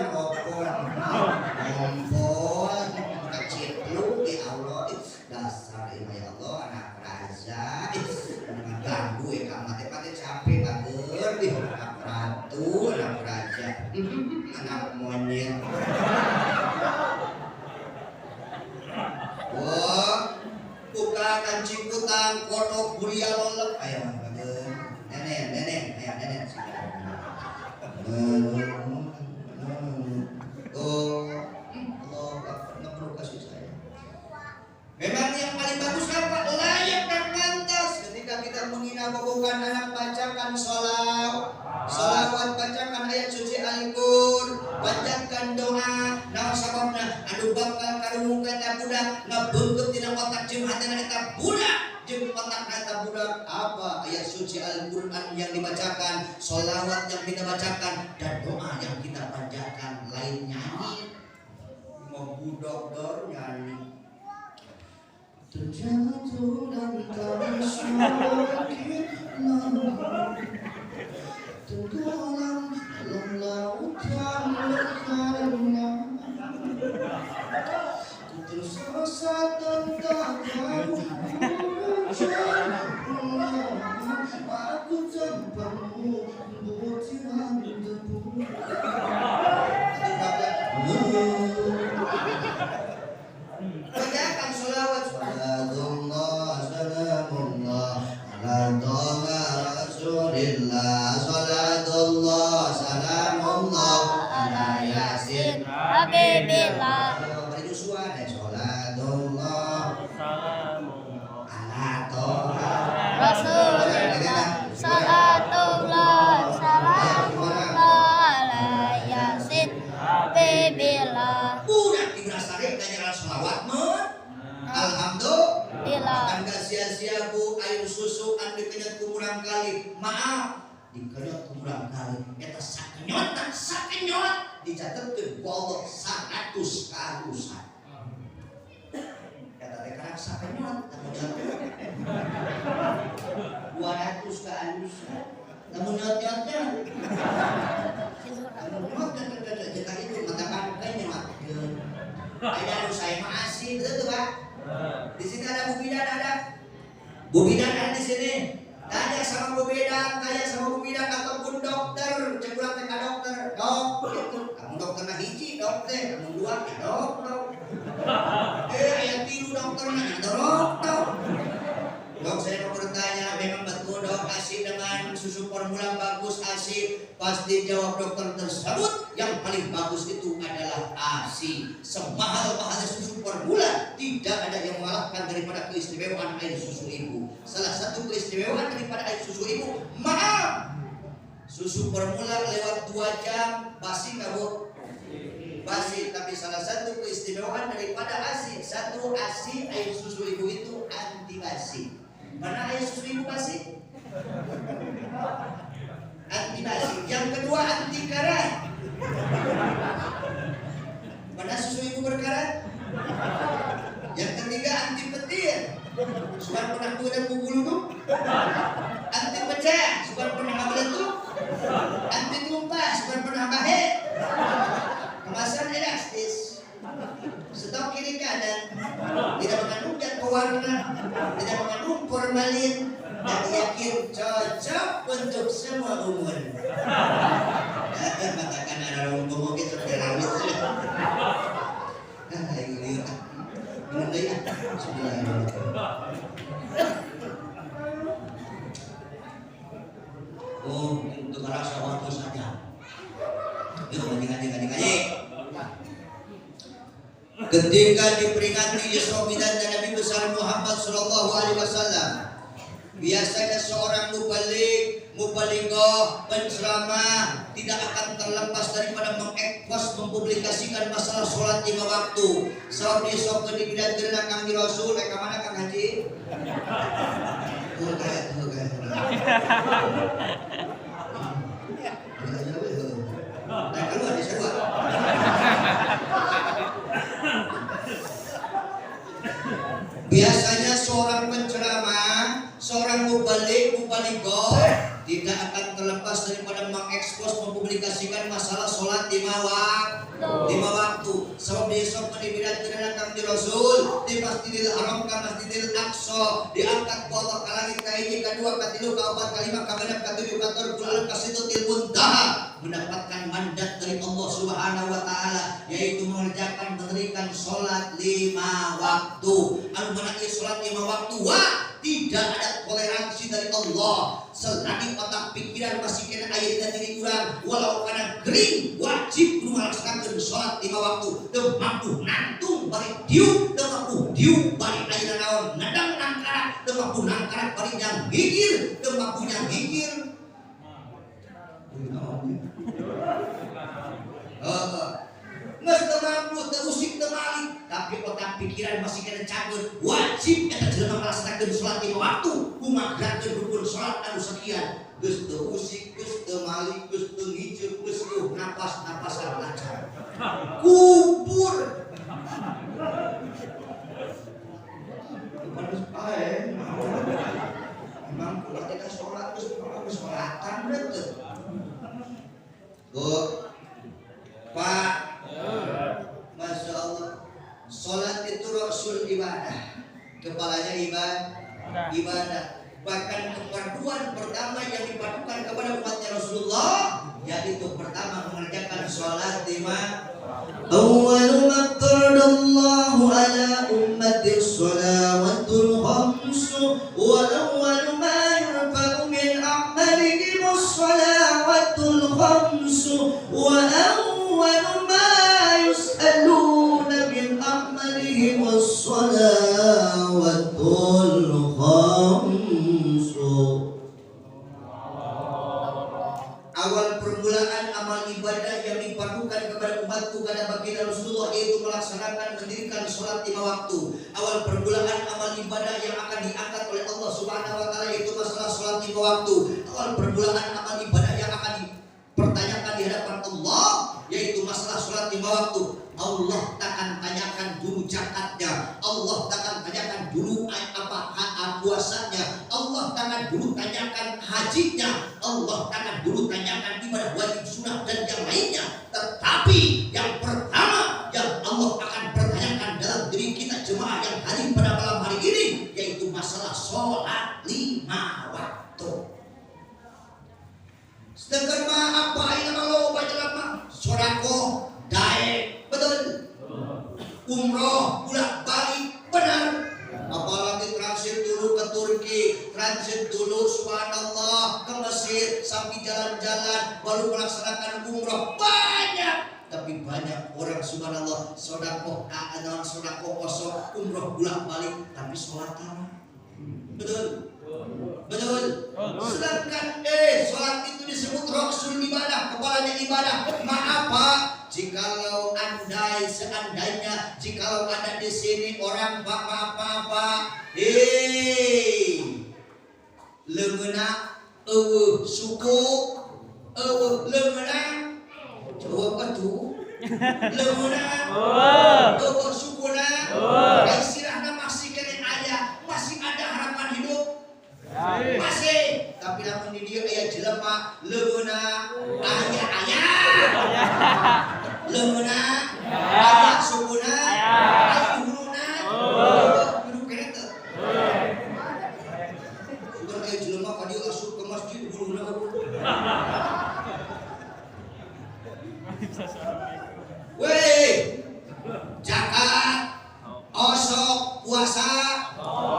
kecipluk ya Allah dasar ya Allah anak raja dengan ganggu ya kamu mati capek bager anak ratu anak raja anak monyet. Wah buka kancing kutang kodok buria lolek ayo bager nenek memang yang paling bagus apa? Layak dan pantas ketika kita menghina bobogan anak bacakan sholawat bacakan ayat suci Al-Qur'an bacakan doa naon sababna anu bakal karumukan eta budak ngabeungkeut dina otak jeung hatina eta budak jeung otak eta budak apa ayat suci Al-Qur'an yang dibacakan, sholawat yang kita bacakan dan doa yang kita bacakan, lain nyanyi mau budak dor nyanyi terjatuh dan tak sakit tenggelam dalam lautan berkarya ku tersesat dan tak tahu aku tanpamu butiran debu. Bacakan sholawat. Salatullah salamullah ala toha Rasulillah. Salatullah salamullah ala yasin Habibillah. Bari Joshua salatullah ala toha Rasulillah. Salatullah salamullah ala yasin habibillah. udah dibrasari ganjaran sholawat mun. Alhamdulillah. Bila Kan gak sia-sia bu air susu anu dikenyat kumurang kali. Maaf dikenyot kurang kali eta sakenyot dicatatkeun ku Allah 100 keharusan. Eta teh karang sakenyot namun 200 keharusan. Namun nyot-nyotnya kita itu mengatakan kayaknya makin ada saya masih betul Pak. Di sini ada Bu Bidan ada di sini. Tanya sama Bu Bidan, ataupun dokter, cekurang ke dokter, gitu. Kamu dokter nah hiji dokter, kamu dua dokter. Ayat tilu dokter nah dokter. Dok saya mau bertanya, memang betul dok ASI dengan susu formula bagus ASI? Pasti jawab dokter tersebut yang paling bagus itu adalah ASI. Semahal-mahalnya susu formula tidak ada yang mengalahkan daripada keistimewaan air susu ibu. Salah satu keistimewaan daripada air susu ibu, maaf, susu formula lewat 2 jam basi kamu basi, tapi salah satu keistimewaan daripada ASI, satu ASI air susu ibu itu anti basi. Mana air susu ibu basi? Anti basi. Yang kedua anti karat. Mana susu ibu berkarat? Yang ketiga anti petir. Suka pernah kuda bubul tuh. Anti pecah. Suka pernah meletup. Anti tumpah. Suka pernah bahet. Kemasan elastis. Stok kiri kanan, tidak mengandung zat pewarna, tidak mengandung formalin, dan yakin cocok untuk semua umur. Katakan ada orang ngomong gitu terawih. Ayo lihat, minum deh ya. Oh, itu merasa waktu saja. Yuk, ngaji. Ketika diperingati Isra Mi'raj Nabi besar Muhammad sallallahu alaihi wasallam, biasanya seorang mubalighah, penceramah tidak akan terlepas daripada mengekspos, mempublikasikan masalah sholat 5 waktu. Sebab di Isra Mi'raj Kanjeng Rasul, ke mana Kang Haji? Keluar di sebuah. Biasanya seorang penceramah, seorang mubalighah tidak akan terlepas daripada mengekspos, mempublikasikan masalah sholat 5 waktu. Sebab di Isra Mi'raj Kanjeng Rasul di Masjidil Haram ke Masjidil Aqsa diangkat ku Allah ka langit ka hiji ka dua ka tilu ka opat ka lima ka genep ka tujuh ka turun ka Sidratil Muntaha, mendapatkan mandat dari Allah Subhanahu wa taala, yaitu memberikan sholat 5 waktu. Anu meunang sholat 5 waktu tidak ada toleransi dari Allah. Selagi otak pikiran masih kena aya dina diri urang, walau kana gering, wajib melaksanakan sholat 5 waktu. Teu mampu nantung bari diuk, teu mampu diuk bari ayeuna naon nadang nangkara, teu mampu nangkara bari nyang hikir, teu mampu nyang hikir. Nges teu mampu, teu usik teu malik, tapi otak pikiran masih kena cager, wajib eta jelema melaksanakeun salat 5 waktu, kumagrakeun rukun salat anu sekian. Geus teu usik, geus teu malik, geus teu ngiceur, geus teu napas-napasan lancar. Kubur. Memang ketika salat geus sholatan betul. Bu, Pak, Masya Allah, sholat itu rasul ibadah, kepalanya ibadah. Bahkan kepaduan pertama yang dipadukan kepada umatnya Rasulullah, yaitu pertama mengerjakan sholat 5. Awwalu ma faradallahu ala ummati shalawatul khams wa awwalu ma yurfa'u min a'malihim shalawatul khams wa awwalu ma yus'aluna min a'malihim shalawatul khams. Awal permulaan amal ibadah yang dipadukan kepada umatku pada baginda Rasulullah yaitu melaksanakan mendirikan sholat 5 waktu. Awal permulaan amal ibadah yang akan diangkat oleh Allah Subhanahu wa taala yaitu masalah sholat 5 waktu. Awal permulaan amal ibadah lima waktu. Allah takkan tanyakan dulu zakatnya, Allah takkan tanyakan dulu puasanya, Allah takkan dulu tanyakan hajinya, Allah takkan dulu tanyakan ibadah wajib sunnah dan yang lainnya. Tetapi yang pertama yang Allah akan pertanyakan dalam diri kita jemaah yang hadir pada malam hari ini, yaitu masalah sholat 5 waktu. Sedangkan apa yang lo baca lama? Sodako, daek, betul. Umroh, bolak balik, benar. Apalagi transit dulu ke Turki, transit dulu subhanallah ke Mesir, sampai jalan-jalan baru melaksanakan umroh, banyak. Tapi banyak orang subhanallah sodako, sodako kosong, umroh bolak balik, tapi sholat lama. Betul. Betul. Sedangkan sholat itu disebut roksul ibadah, kepalanya ibadah. Maaf Pak, jikalau seandainya jikalau ada di sini orang Pak, leungena suku leungena coba atuh leungena sukuna istilahna masih kene aya, masih ada harapan hidup. Masih, tapi lamun di dieu aya jelema leungeuna aya leungeuna aya sukuna aya huluna hidup kene teh. Sugan aya jelema ka dieu asup ke masjid huluna. Weh, zakat, osok, puasa,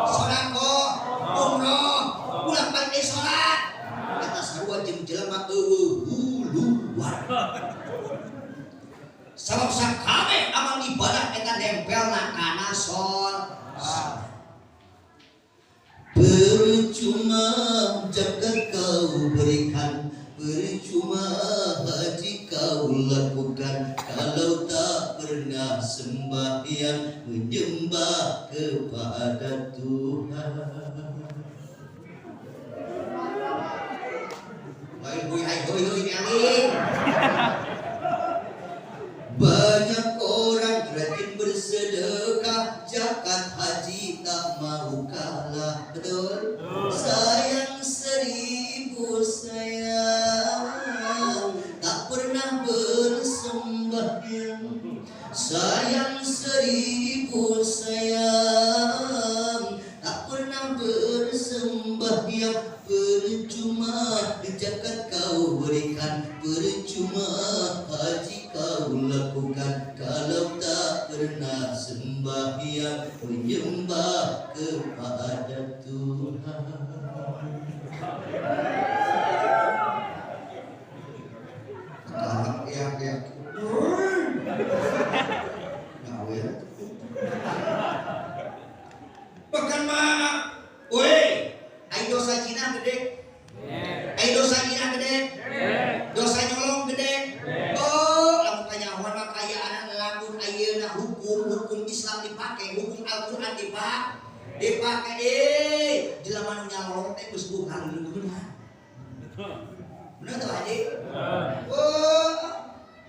sodako, umroh, ulang balik sholat. Kata sarua jeung jelema huluan. Sabab sakabeh amal ibadah eta nempelna kana sholat. Percuma zakat kau berikan, percuma haji kau lakukan, kalau tak pernah sembahyang menyembah kepada Tuhan. Banyak orang rajin bersedekah, zakat haji tak mau kalah. Betul? Sayang 1000 sayang, tak pernah bersembahyang. Sayang 1000 sayang, tak pernah bersembahyang. Percuma zakat kau berikan, percuma haji kau lakukan, kalau tak pernah sembahyang menyembah kepada Tuhan. Kalak ya. Ngawir. Bahkan mah, woi, ai dosa Cina gede. Ai dosa Cina gede. Dosa nyolong gede. Oh, lamun kanyahoan mah kayaan lamun ayeuna hukum Islam dipake, hukum Al-Qur'an dipake jelema nu nyolong teh geus bukan leungeunna. Bener tuh adik? Oh,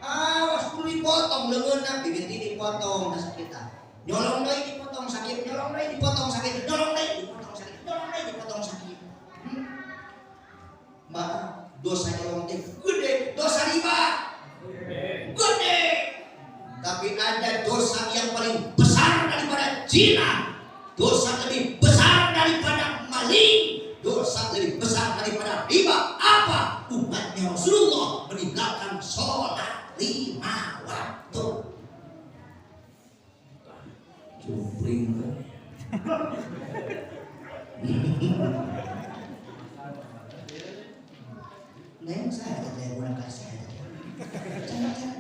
awas kudu dipotong leungeunna, bibir dipotong da sakita. Nyolong deui dipotong sakit, nyolong deui dipotong sakit, nyolong deui dipotong sakit, nyolong deui dipotong sakit. Maka dosa nyolong teh gede, dosa riba gede. Tapi ada dosa yang paling besar daripada zina, dosa lebih besar daripada maling, dosa lebih besar daripada riba. Apa? Umatnya Rasulullah meninggalkan sholat 5 waktu. Cumpling kan? Neng saya katanya kurang kasih saya. Jangan.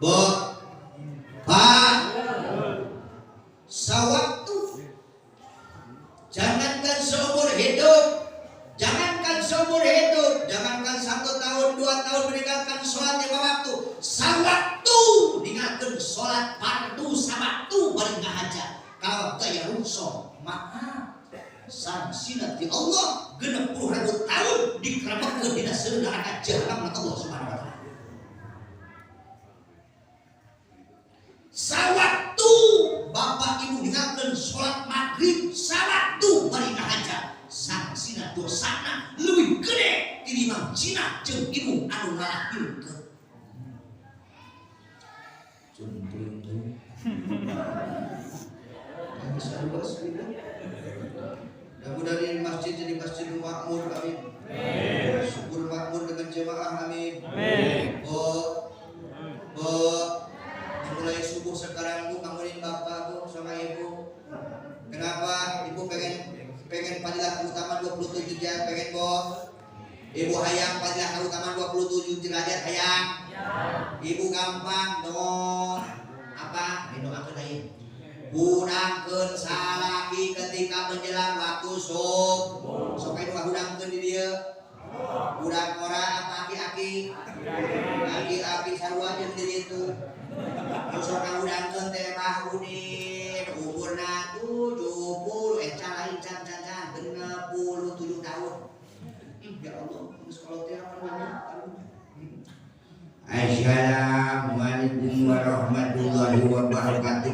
Bu, Pak, sewaktu, jangankan seumur hidup, jangankan 1 tahun, 2 tahun meninggalkan sholat 5 waktu, sewaktu meninggalkan sholat fardu sabatu bari ngahaja. Kalau daya rusuh, maaf, sansina ti Allah 60.000 tahun dikeramakeun dina seueur neraka jahanam Allah Subhanahu wa taala. Sawaktu bapak ibu dengarkeun salat maghrib, sawaktu bari kahajat, sansina dosana leuwih gede tinimbang cina jeung ibu anu ngalahirkeun. Mudah-mudahan masjid jadi masjid makmur, amin. Syukur makmur dengan jemaah, amin. Mulai subuh sekarang Bu bangunin bapak Bu sama ibu. Kenapa ibu pengen fadilah keutamaan 27 jam, pengen Bu? Ibu hayang fadilah keutamaan 27 derajat hayang. Ibu gampang dong. Apa? Doakeun aing. Hudangkeun salaki ketika menjelang waktu subuh. Sok aya hudangkeun di dieu. Hudang ora apa aki-aki? Aki-aki sarua jeung di ditu. Sok hudangkeun teh Mahudin umurna 70 lain can 67 tahun. Ya Allah, sekolah teh apa? Assalamualaikum warahmatullahi wabarakatuh.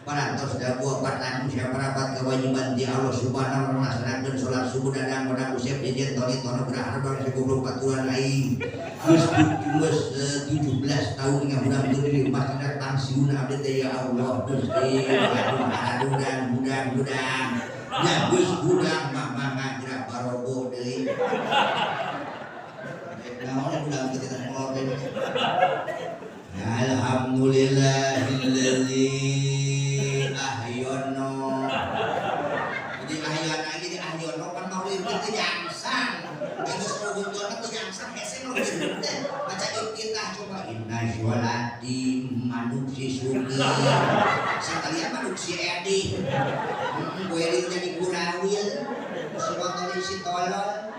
Parantos da buah patang siapa rapat kewajiban di Allah Subhanahu wa taala melaksanakan salat subuh dan pada usep jejer toni tono berharap 24 bulan lain. Geus 17 tahun ngabudak deui pasina tangsiun abdi teh ya Allah Gusti. Aduh dan mudah-mudahan ya geus budang mah ngagerak barogo deui. Naon budang kita teh ngorden. Alhamdulillahilladzi ahyono. Jadi ahyono kan mau itu jangsang. Geus nuhunkeun teh jangsang hese nu teh. Baca kita coba inna sholati manuk si sugi. Sakalian manuk si Edi. Gue jadi kurawil. Si motor si tolol.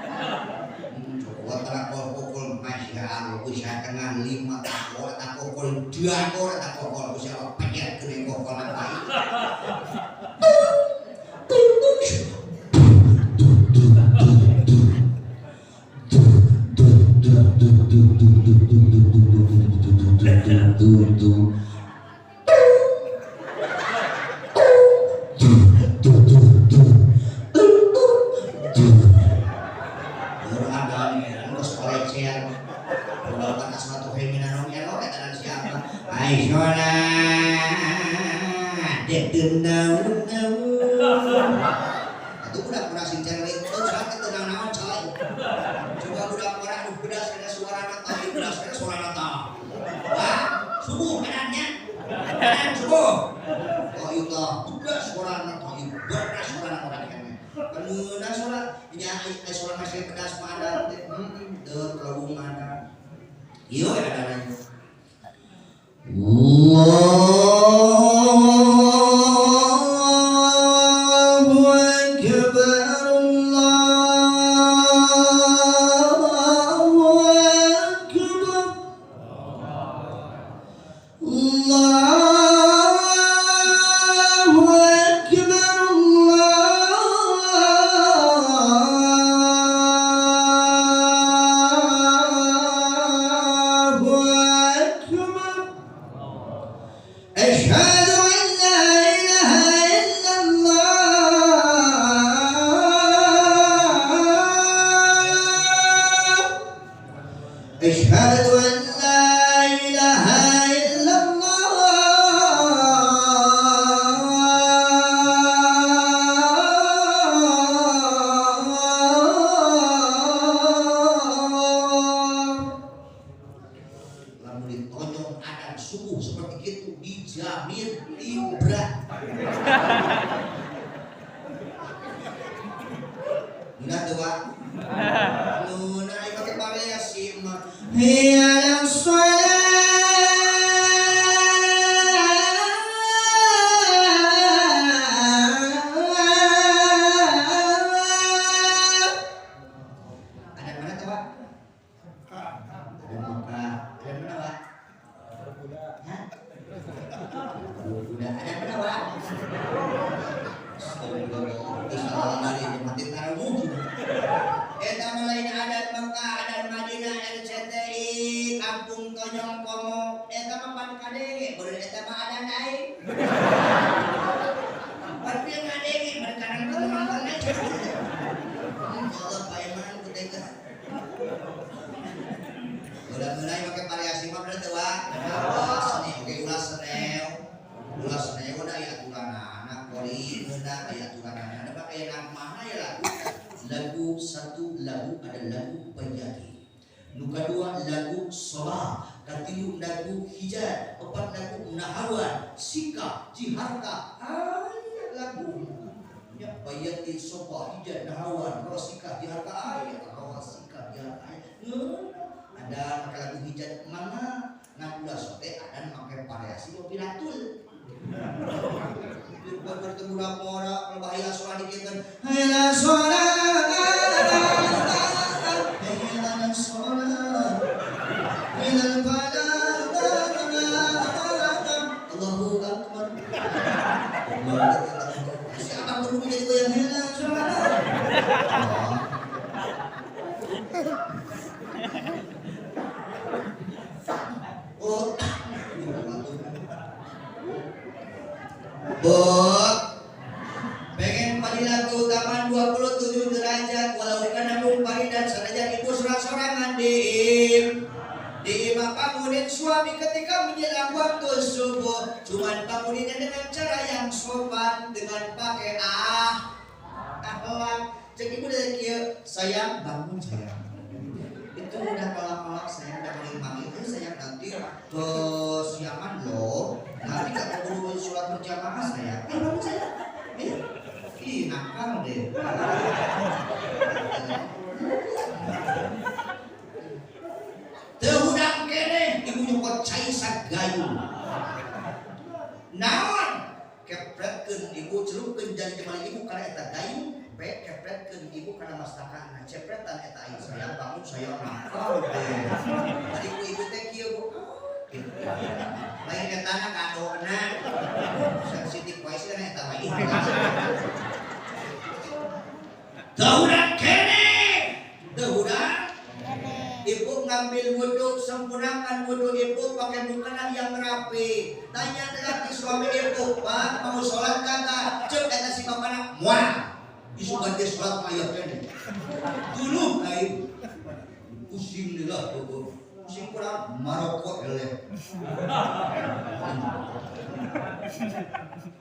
Coba takol masya Allah bisa tengah 5 takol 2 takol bisa penyet ke kokol apa itu budak pernah sing cewek itu saat itu naon coy. Coba budak orang nu bedas kana suara nata, bedas kana suara nata. Wah, subuh kanannya. Kanan subuh. Oh itu bedas suara nata, bedas suara nata kana. Penuhna suara nya suara masih bedas padan teh. Teu kelubung mana. Ieu ada lain. lagu satu lagu ada lagu bayati, nu kadua lagu sholat, katilu lagu hijab, empat lagu nahawan, sika, jiharka, lagu ya bayati, sopa, hijab, nahawan, rosika, jiharka, ayat, rosika, jiharka, ada pakai lagu hijab mana, udah sote ada pakai variasi mobilatul. Bertemu rapora bahaya sholat dikit hayla sholat hayla sholat hayla falah Allahu akbar. Siapa perlu jadi goyang hayla sholat. Oh Bot, pengen padilah keutamaan 27 derajat walau kana paridan sanajan ibu sorang-sorangan diim bangunin suami ketika menjelang waktu subuh, cuman banguninnya dengan cara yang sopan, dengan pakai akhlak. Cek ibu dari kia, sayang bangun sayang. Itu udah kolak-kolak sayang, udah manggil sayang nanti kesiangan loh. Nanti gak perlu sholat berjamaah saya. Bangun saya. Nakal deh. Tehudang kene ibu nyokot cai sagayun. Naon kepretkeun ibu celupkeun janji kemal ibu kana eta gayung, kepretkeun ibu kana mastakana. Cepretan eta aing saya bangun saya nakal deh. Tadi ibu teh kieu Bu. Lain ketana kadona sensitif wae sih eta wae. Daudan kene. Daudan. Ibu ngambil wudhu, sempurnakan wudhu ibu pakai mukena yang rapi. Tanya dengan suami ibu, Pak mau sholat kagak? Cek eta si bapana, mual. Isu ganti sholat maya kene. Dulu aing pusing deuleuh ibu. Pusing kurang Maroko eleh.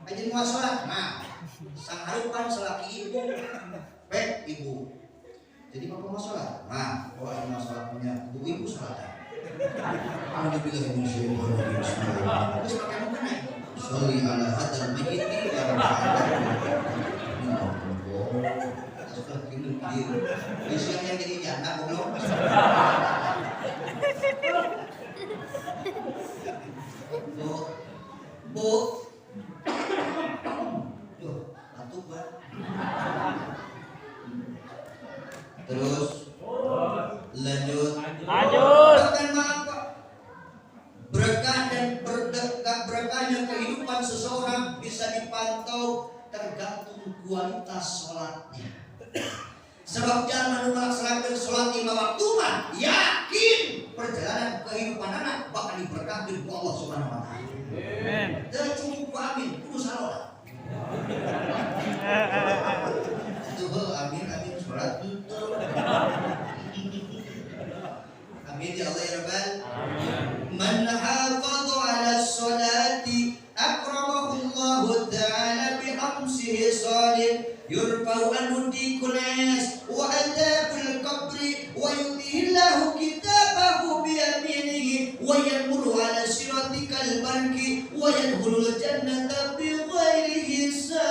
Ajin mau sholat, nah sangharupan selaki ibu, baik ibu. Jadi bapak mau sholat, nah kalau ada masalah punya ibu sholat. Kamu dibilang ibu syaitan terus pakai mukena. Sholli ala hadzal mayyiti ya rabbal alamin. Isian yang jadi janda belum. Bu. Tuh, batuk Pak. Terus lanjut. Bukan apa? Berkah dan berkahnya kehidupan seseorang bisa dipantau tergantung kualitas sholatnya. Sebab jangan melaksanakan sholat 5 waktu mah yakin perjalanan kehidupan anak bakal diberkati oleh Allah Subhanahu wa taala. Amin. Dan cukup amin, kudu salat. Tuh amin sholat itu. Amin ya Allah ya Rabbal. Man hafadha 'ala sholati akramahu Allah ta'ala bi khamsihi salih yurfa'u anhu dikunas wa adabul qabri wa yudhillahu kitabahu bi yaminihi wa yamuru 'ala siratikal barki wa yadkhulul jannata bi ghairi hisab.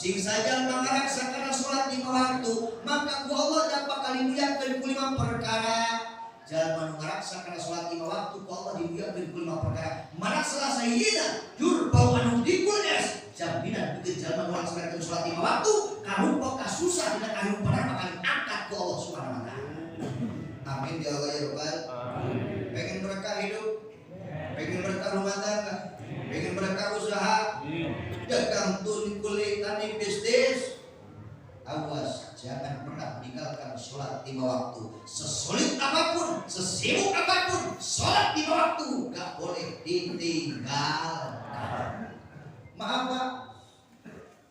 Sing saja mengaraksakan sholat 5 waktu, maka ku Allah dapat kali muliakan 5 perkara. Jangan mengaraksakan sholat 5 waktu, ku Allah dimuliakan 5 perkara. Mana salah sayyidina yurbau anu dikunes. Jaminan bikin jangan mengaraksakan sholat 5 waktu, karupa kasusah dengan ahli perkara kali angkat ku Allah Subhanahu wa taala. Amin ya Allah ya Rabbal. Pengen berkah hidup, pengen berkah rumah tangga, pengen berkah usaha, dagang tun kulit tani bisnis, awas jangan pernah meninggalkan sholat 5 waktu. Sesulit apapun, sesibuk apapun, sholat 5 waktu gak boleh ditinggalkan. Maaf Pak,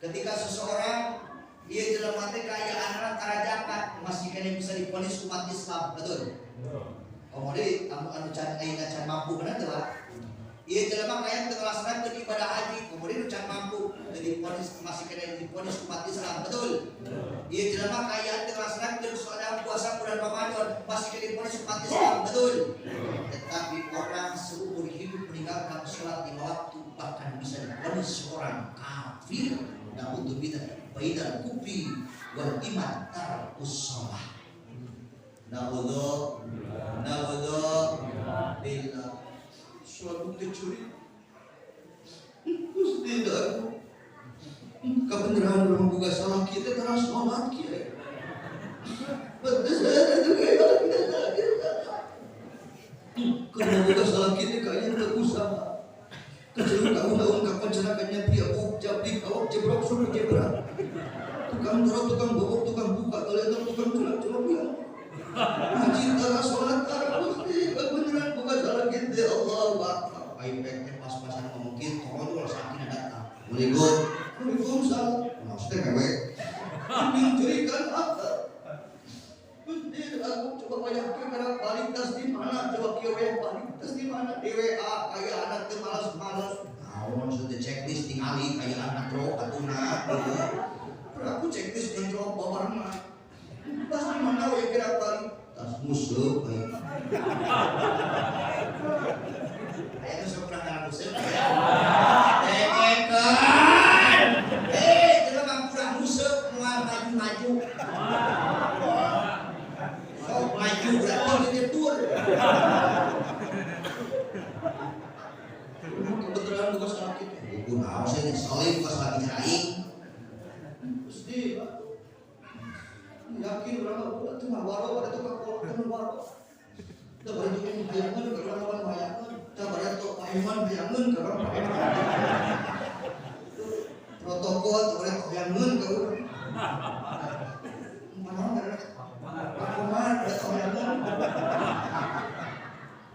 ketika seseorang ia jelas mati kaya anak tara jakat masih kena bisa diponis umat Islam, betul? Kemudian anu can ayeuna can mampu bener teh Pak. Ieu jelema kaya teu ngalaksanakeun ibadah haji, kemudian can mampu jadi ponis masih kena diponis umat Islam, betul? Ieu jelema kaya teu ngalaksanakeun salat puasa bulan Ramadan, masih kena diponis umat Islam, betul? Tetapi orang seumur hidup meninggalkan salat di waktu bahkan bisa diponis seorang kafir. Naudzubillah bainal kufri wal iman tarkus shalah. Naudzubillah billah. Suatu curi. Gusti aku. Kebenaran orang buka salah kita karena sholat kita. Betul saya juga karena buka salah kita kayaknya tidak usah. Kecuali tahun-tahun kapan cerakannya pria jabrik awak jebrok suruh jebrak. Tukang dorong, tukang bobok, tukang buka, kalau tukang culak ya. Mencinta sholat karena Gusti kebenaran buka salah kita Allah Akbar. Baik-baiknya pas-pasan ngomong gitu, kalau sakitnya datang. Waalaikumsalam. Maksudnya mewek. Mencurikan apa? Gusti aku coba bayangkan karena kualitas di mana, coba kieu kualitas di mana di WA kayak anak teh malas-malas. Naon maksudnya checklist tingali kayak anak drop atuna. Aku checklist dan drop babar mah. Tas di mana we kira kualitas musuh bae. Ayo seorang anak musuh. Jelema kurang musuh moal maju-maju. Maju berapa dia tur. Kebetulan bukan salah kita. Bukan harus ini saling pas lagi ceraing. Gusti, yakin berapa bulan tu ngawaro ada tu kakak tu ngawaro. Dah bari tu ini bayangan kalau lawan bayangan. Dah bari tu bayangan kalau bayangan. Protokol tu bari bayangan kau. Aku mah ada bayangan.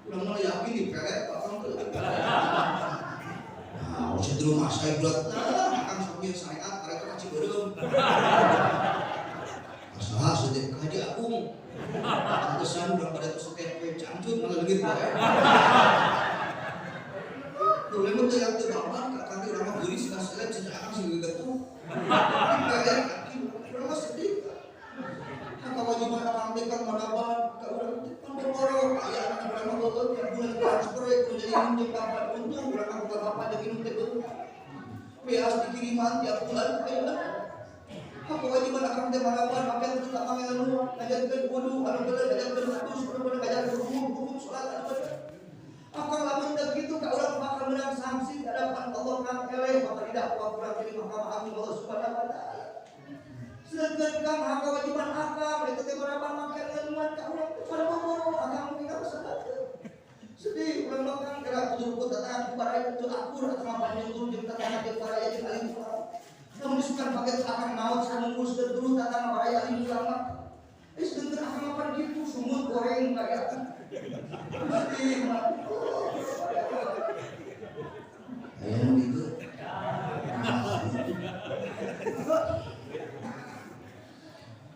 Udah mulai yakin di peret kakang tu. Nah, usah dulu mas saya buat. Kakang sambil syariat mereka kasih berem. Masalah sudah kaji agung. Pantesan udah pada kesuket kue cancut malah lebih baik. Dulu emang tuh yang terbapak kakang itu orang buri sih nasihat sejak akang sih gegetu. Kayak kaki orang mas sedih. Kewajiban orang dekat manabat ke orang pandemoro aya anak urang mah beubeut yang bulan transfer kudu jadi minjem bapak untung urang mah buka bapak jadi minjem teh beubeut. Beas dikiriman tiap bulan aya. Kewajiban akang teh manabat make terus akang anu ngajarkeun wudu anu beuleuh ngajarkeun udus anu beuleuh ngajarkeun hukum salat anu beuleuh. Akang lamun teu kitu ka urang bakal menang sanksi di hadapan Allah kang eleh bakal didakwa urang jadi mahkamah agung Allah Subhanahu wa taala. Sedangkan kang kewajiban akang itu teh berapa makan ilmuan ka urang pada mamoro akang tinggal salat. Sedih urang bakang kira kudu tatahan kubaraya teu akur atawa panjang turun jeung tatahan jeung baraya jeung alim ulama. Namun disukan pakai akang naon samungkus teu turun tatahan baraya alim ulama. Sedangkan akang apa gitu sumut goreng kayak. Sedih mah. Aya gitu.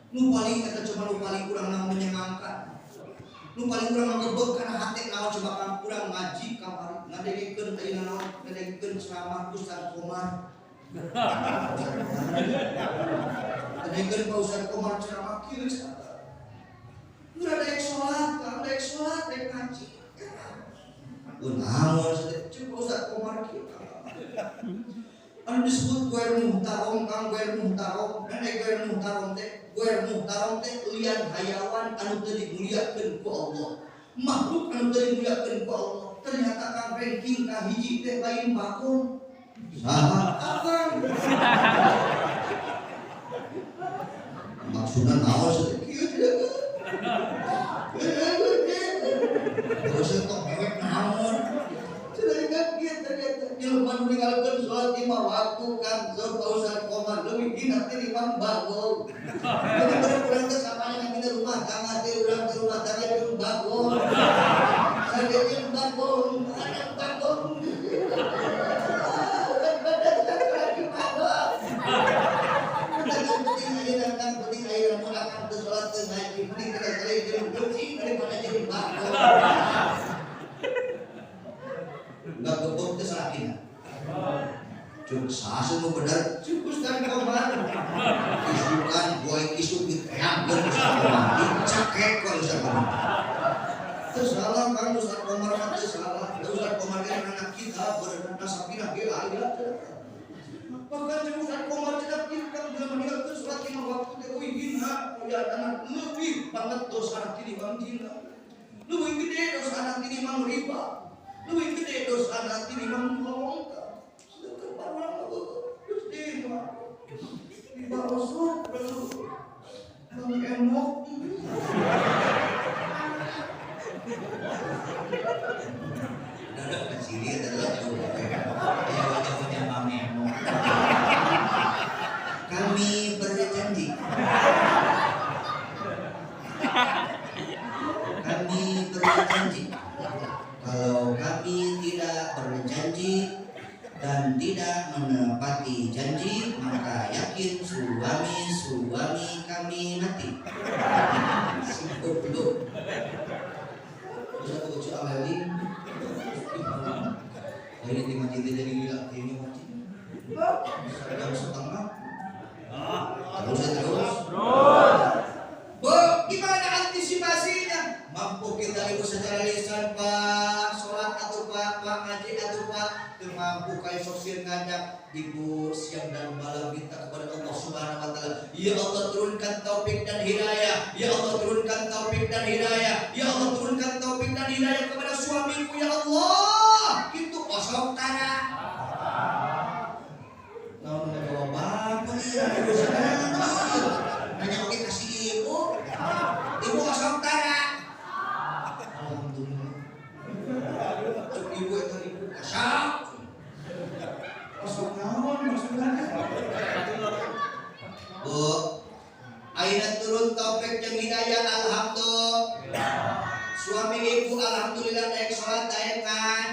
Nu paling eta cuma nu paling kurang naon menyenangkan. Nu paling kurang ngebeg kana hate naon coba kang kurang ngaji kamari ngadengekeun ayeuna naon ngadengekeun ceramah Ustaz Komar. Ngadengekeun Pak Ustaz Komar ceramah kieu cenah. Nu daek salat, kang daek salat daek ngaji. Naon coba Ustaz Komar kieu. Anu disebut guer muhtarom kang guer muhtarom dan guer muhtarom teh lian hayawan anu teu dimuliakeun ku Allah. Makhluk anu teu dimuliakeun ku Allah. Ternyata kang ranking ka hiji teh lain bakun. Saha akang. Maksudna naon sih kieu teh? Terus kok mewek naon? Ilmu meninggalkan sholat 5 waktu kan Pak Ustaz Komar lebih dina teh imam bagong. Jadi bener-bener teh samanya yang di rumah tangga teh urang di rumah tangga jeung bagong. Saya jeung bagong, anak bagong. Penting ayeuna mah akan teu sholat teu ngaji, penting kita sering jeung beuci daripada jadi bagong. Enggak gebok itu salah kina. Cuk sasa nu bener, cuk Ustaz Komar. Isukan boy isu diteangkeun Ustaz Komar. Dicakek kok Ustaz Komar. Terus salah kan Ustaz Komar mah teu salah. Ustaz Komar ge anak kita berenang sapina ge aya. Bahkan Ustaz Komar tidak kan bila meninggalkan surat 5 waktu teh euy hina ya anak lebih banget dosa tinimbang zina. Lebih gede dosa anak tinimbang riba. Lebih gede dosa anak tinimbang bohong. Tidak usah perlu mengemok. Dalam kesini adalah wajah-wajah mengemok. Kami berjanji. Kami berjanji. Kalau kami tidak berjanji dan tidak menepati janji, maka yakin suami kami mati. Sibuk dulu. Bisa tuh amalin. Ini di masjid jadi gila ini masjid. Jam setengah. Terus. Bu, gimana antisipasinya? Mampu kita ibu secara lisan Pak, sholat atau Pak ngaji atau Pak, mampu kayak sosial ngajak ibu siang dan malam minta kepada Allah Subhanahu Wa Taala. Ya Allah turunkan taufik dan hidayah. Ya Allah turunkan taufik dan hidayah. Ya Allah turunkan taufik dan hidayah kepada suamiku ya Allah. Itu kosong tara. Nah, menjawab apa ya? Hanya oke kasih ibu. Ibu kosong tara. Alhamdulillah. Cuk ibu itu ibu kosong. Kosong naon maksudnya? Bu, ayeuna turun taufik jeung hidayah alhamdulillah. Suami ibu alhamdulillah daek salat daek kan.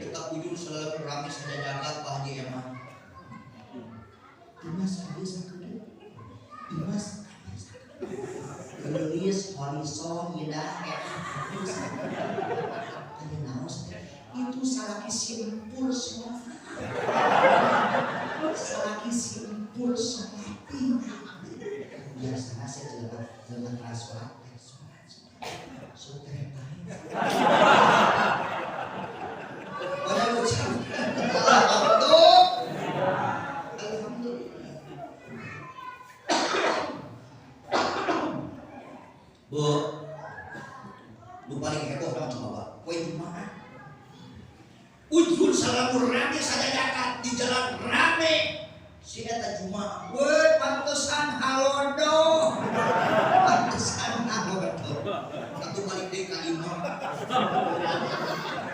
Tetap ujung selalu rame saja jagat Pak Haji Emang. Dimas bisa kudu. Dimas gelis horizon indah itu salaki simpul semua salaki simpul seperti biasanya saya dengan rasuat sudah pada ucap Bu, lu paling heboh kan coba, poin Jumat. Ujul salamur rame saja jakat di jalan rame. Si eta Jumat, woi pantesan halodo, pantesan halodo. Satu balik deh ka imam.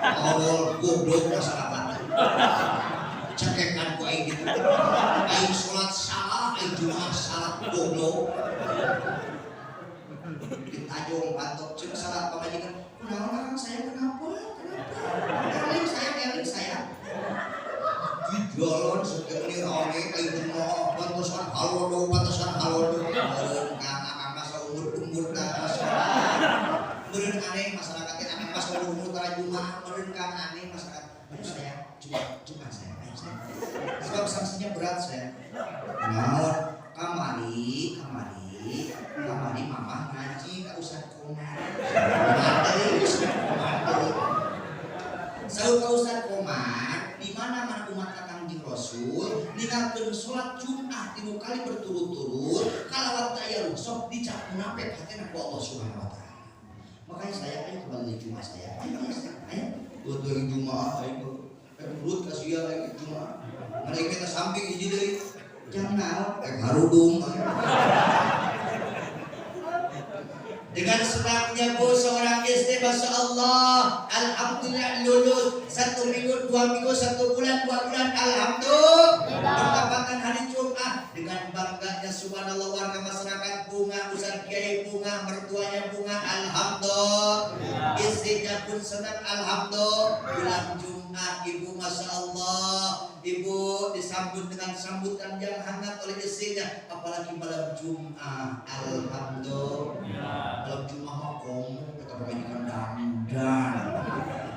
Awal goblok masyarakat. Cekekan ku aing gitu. Aing sholat salah, aing Jumat salah goblok. Ditajong batok cuma salah pemajikan. Kenapa saya kenapa? Eling saya. Di jalan setiap ini rame kayak cuma pantesan halodo. Meureun kang masa umur meureun aneh masyarakatnya aneh masa umur tara Jumat meureun kang aneh masyarakat. Aduh saya cuma saya. Sebab sanksinya berat saya. Naon kamari mama ngaji ka Ustaz Komar. Saur ka Ustaz Komar, di mana umat Kangjeng Rasul ninggalkeun salat Jumat 3 kali berturut-turut kalawat daya ruksok dicap munafik hatena ku Allah Subhanahu wa taala. Makanya saya ayo kembali di Jumat saya. Ayo. Buat dari Jumat ayo. Perut kasihan lagi Jumat. Mari kita samping hiji deui. Jangan harudung. Dengan senangnya bu seorang istri Masya Allah alhamdulillah lulus 1 minggu 2 minggu 1 bulan 2 bulan alhamdulillah mendapatkan hari Jumat dengan bangganya subhanallah warga masyarakat bunga Ustaz Kiai bunga mertuanya bunga alhamdulillah istrinya pun senang alhamdulillah bulan Jumat ibu Masya Allah ibu disambut dengan sambutan yang hangat oleh istrinya apalagi malam Jumat alhamdulillah malam Jumat makom kita pemajikan dandan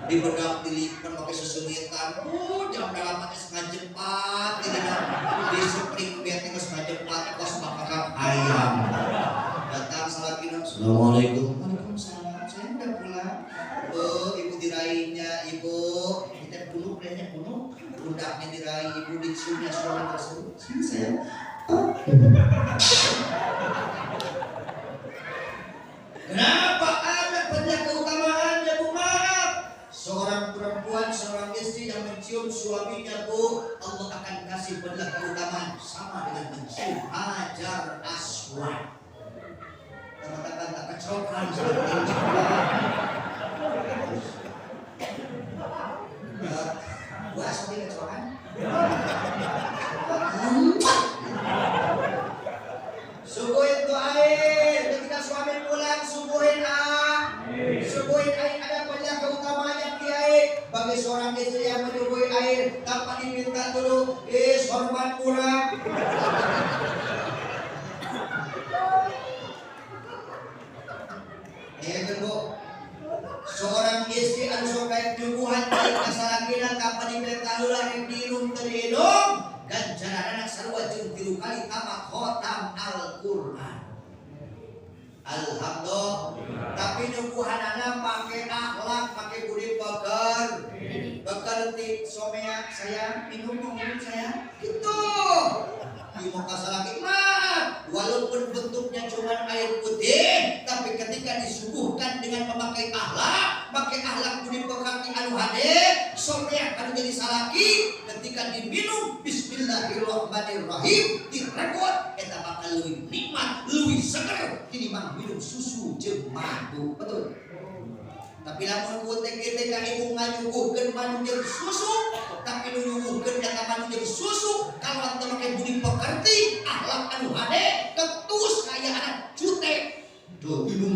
di bedak dilipat pakai sesungitan. Jam dalam pakai setengah jempat, jadi di spring biar tinggal setengah jempat kos bakar ayam. Datang salakina, assalamualaikum. Waalaikumsalam. Saya udah pulang. Ibu dirainya, ibu kita bunuh, kayaknya bunuh. Bundaknya diraih, ibu diciumnya suami tersebut. Sini saya. Kenapa ada banyak keutamaannya, Bu? Maaf. Seorang perempuan, seorang istri yang mencium suaminya, Bu, Allah akan kasih banyak keutamaan sama dengan mencium Hajar Aswad. Teman-teman tak kecrokan seperti ini. Buat seperti kecrokan. Subuhin tuh air, ketika suami pulang subuhin subuhin air, ada banyak keutamaannya Kiai. Bagi seorang istri yang menyubuhi air tanpa diminta dulu, hormat pulang. Bu, seorang istri anu sok kayak nyubuhan dari kasalakinan tanpa diminta dulu minum terinum. Ganjaran anak sarua jeung 3 kali tamat khotam Al-Qur'an. Alhamdulillah. Tapi nyuguhanana make akhlak, make budi peker. Bekal ti somea saya minum saya. Gitu. Di muka salaki mah walaupun bentuknya cuma air putih, tapi ketika disuguhkan dengan memakai akhlak, pakai akhlak budi peker ti anu hade, somea anu jadi salaki ketika diminum bismillahirrahmanirrahim direkod eta bakal leuwih nikmat, leuwih seger tinimbang minum susu jeung madu. Betul. Tapi lamun kutek ketika ibu nganyuguhkeun manu jeung susu, tapi nu nyuguhkeun eta manu jeung susu, kalau teu make budi pekerti, akhlak anu hade, ketus kaya anak jutek. Tuh minum.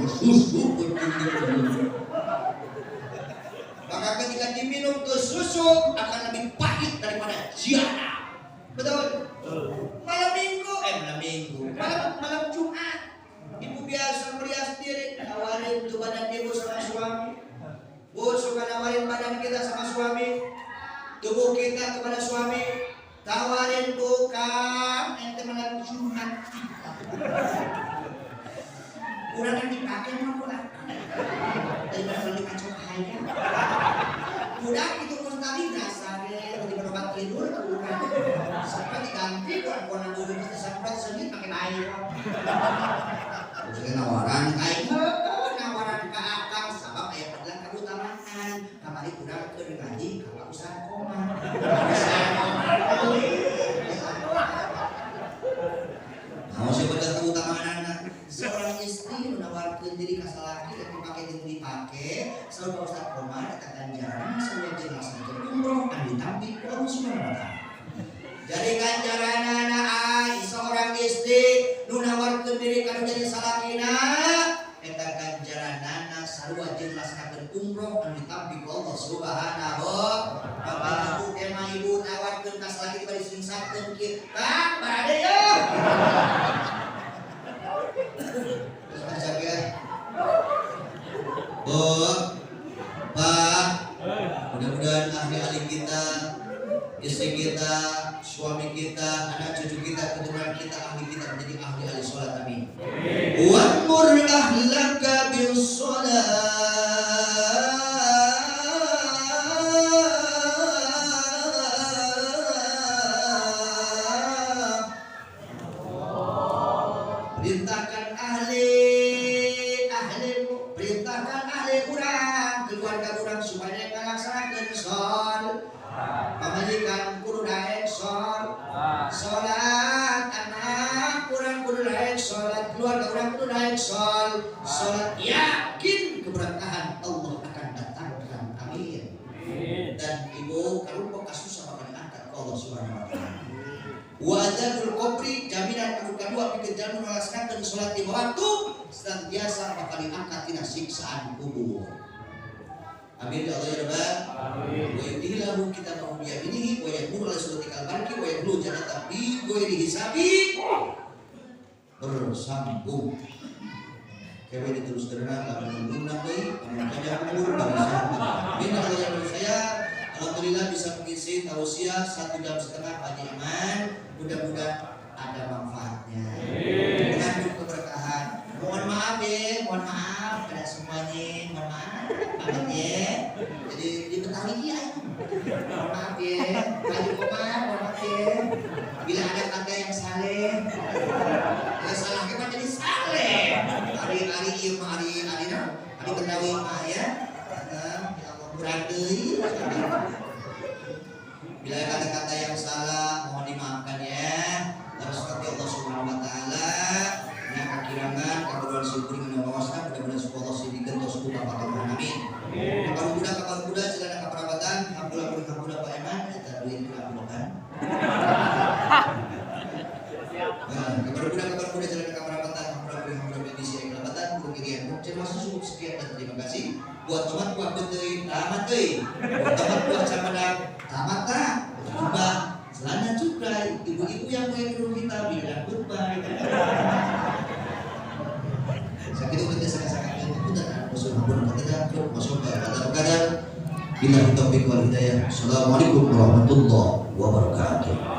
Susu. Maka ketika diminum ke susu akan lebih pahit daripada jiana. Betul? Malam Jumat, ibu biasa merias diri, nawarin tuh badan ibu sama suami. Bu suka nawarin badan kita sama suami, tubuh kita kepada suami. Tawarin tukang, ente malam Jumat. Kurang yang dipakai mah kurang. Daripada beli kacau kaya. Budak itu mustahil dasarnya ketika obat tidur kurang. Sampai diganti kurang dulu mesti semprot sendiri pakai air. Terus nawaran kayak nawaran ke akang sabab aya padahal keutamaan. Kamari kurang ke ngaji kakak usaha koma. Mau sih bener keutamaan anak. Seorang istri menawarkan diri ka salaki anu pake jeung dipake sarua Ustaz Komar eta ganjaran sarua jeung laksanakeun umroh anu ditampi ku Allah Subhanahu wa taala. Jadi ganjaranana seorang istri nu nawarkeun diri kana jadi salakina eta ganjaranana sarua jeung laksanakeun umroh anu ditampi ku Allah Subhanahu wa taala. Ibu kemah ibu nawarkeun ka salaki bari singsakeun kieu. Kang, bade yo. Pak, mudah-mudahan ahli-ahli kita, istri kita, suami kita, anak cucu kita, keturunan kita, ahli kita menjadi ahli-ahli sholat. Amin. Wa'mur ahlaka bis sholat. Perintahkan ahli kurang, keluarga kurang supaya ngalaksanakeun sholat. Pamajikan kudu daek sholat, anak kurang kudu daek sholat, keluarga kurang kudu daek sholat. Yakin keberkahan Allah akan datangkan. Amin. Dan ibu kalau kasus sama diangkat ke Allah Subhanahu wa taala. Wajibul qabri jaminan anu kadua pikeun melaksanakeun salat di waktu senantiasa bakal diangkat tina siksaan kubur. Amin ya Allah ya Rabbal alamin. Wa yudhilahu kita mau biyaminihi wa yaqulu ala suratikal barki wa yaqulu jannata bi ghairi hisabi. Bersambung. Kami diteruskan kami mengundang makanya umur bisa. Ini kalau yang menurut saya, alhamdulillah bisa mengisi tausiah 1,5 jam Pak Iman. Mudah-mudahan ada manfaatnya. Dengan keberkahan. Mohon maaf ya, mohon maaf pada semuanya, mohon maaf banget ya. Jadi di Betawi ya. Mohon maaf ya, Haji Komar, mohon maaf ya. Bila ada kata yang saleh, ya salah kita jadi saleh. Hari-hari iya mah hari Betawi mah ya. Ya Allah beradei. Bila ada kata-kata yang salah, mohon dimaafkan ya. Terus kata Allah Subhanahu wa taala, yang kekirangan kaburan syukur dengan wawasan mudah-mudahan Allah sidikan tos ku Bapak amin. Kabar kuda celana kaperawatan, hamdulillah Pak Eman, kita duit kan. Kabar kuda celana kaperawatan, hamdulillah di sini kelabatan, kemudian termasuk cukup sekian dan terima kasih buat teman buat beuteuy tamat euy. Buat teman buat samadang tamat tak? Coba celana cukrai, ibu-ibu yang pakai kerudung hitam bilang goodbye. Sakit itu sangat-sangat dan Rasulullah kita masuk ke kadar bila kita wal hidayah. Assalamualaikum warahmatullahi wabarakatuh.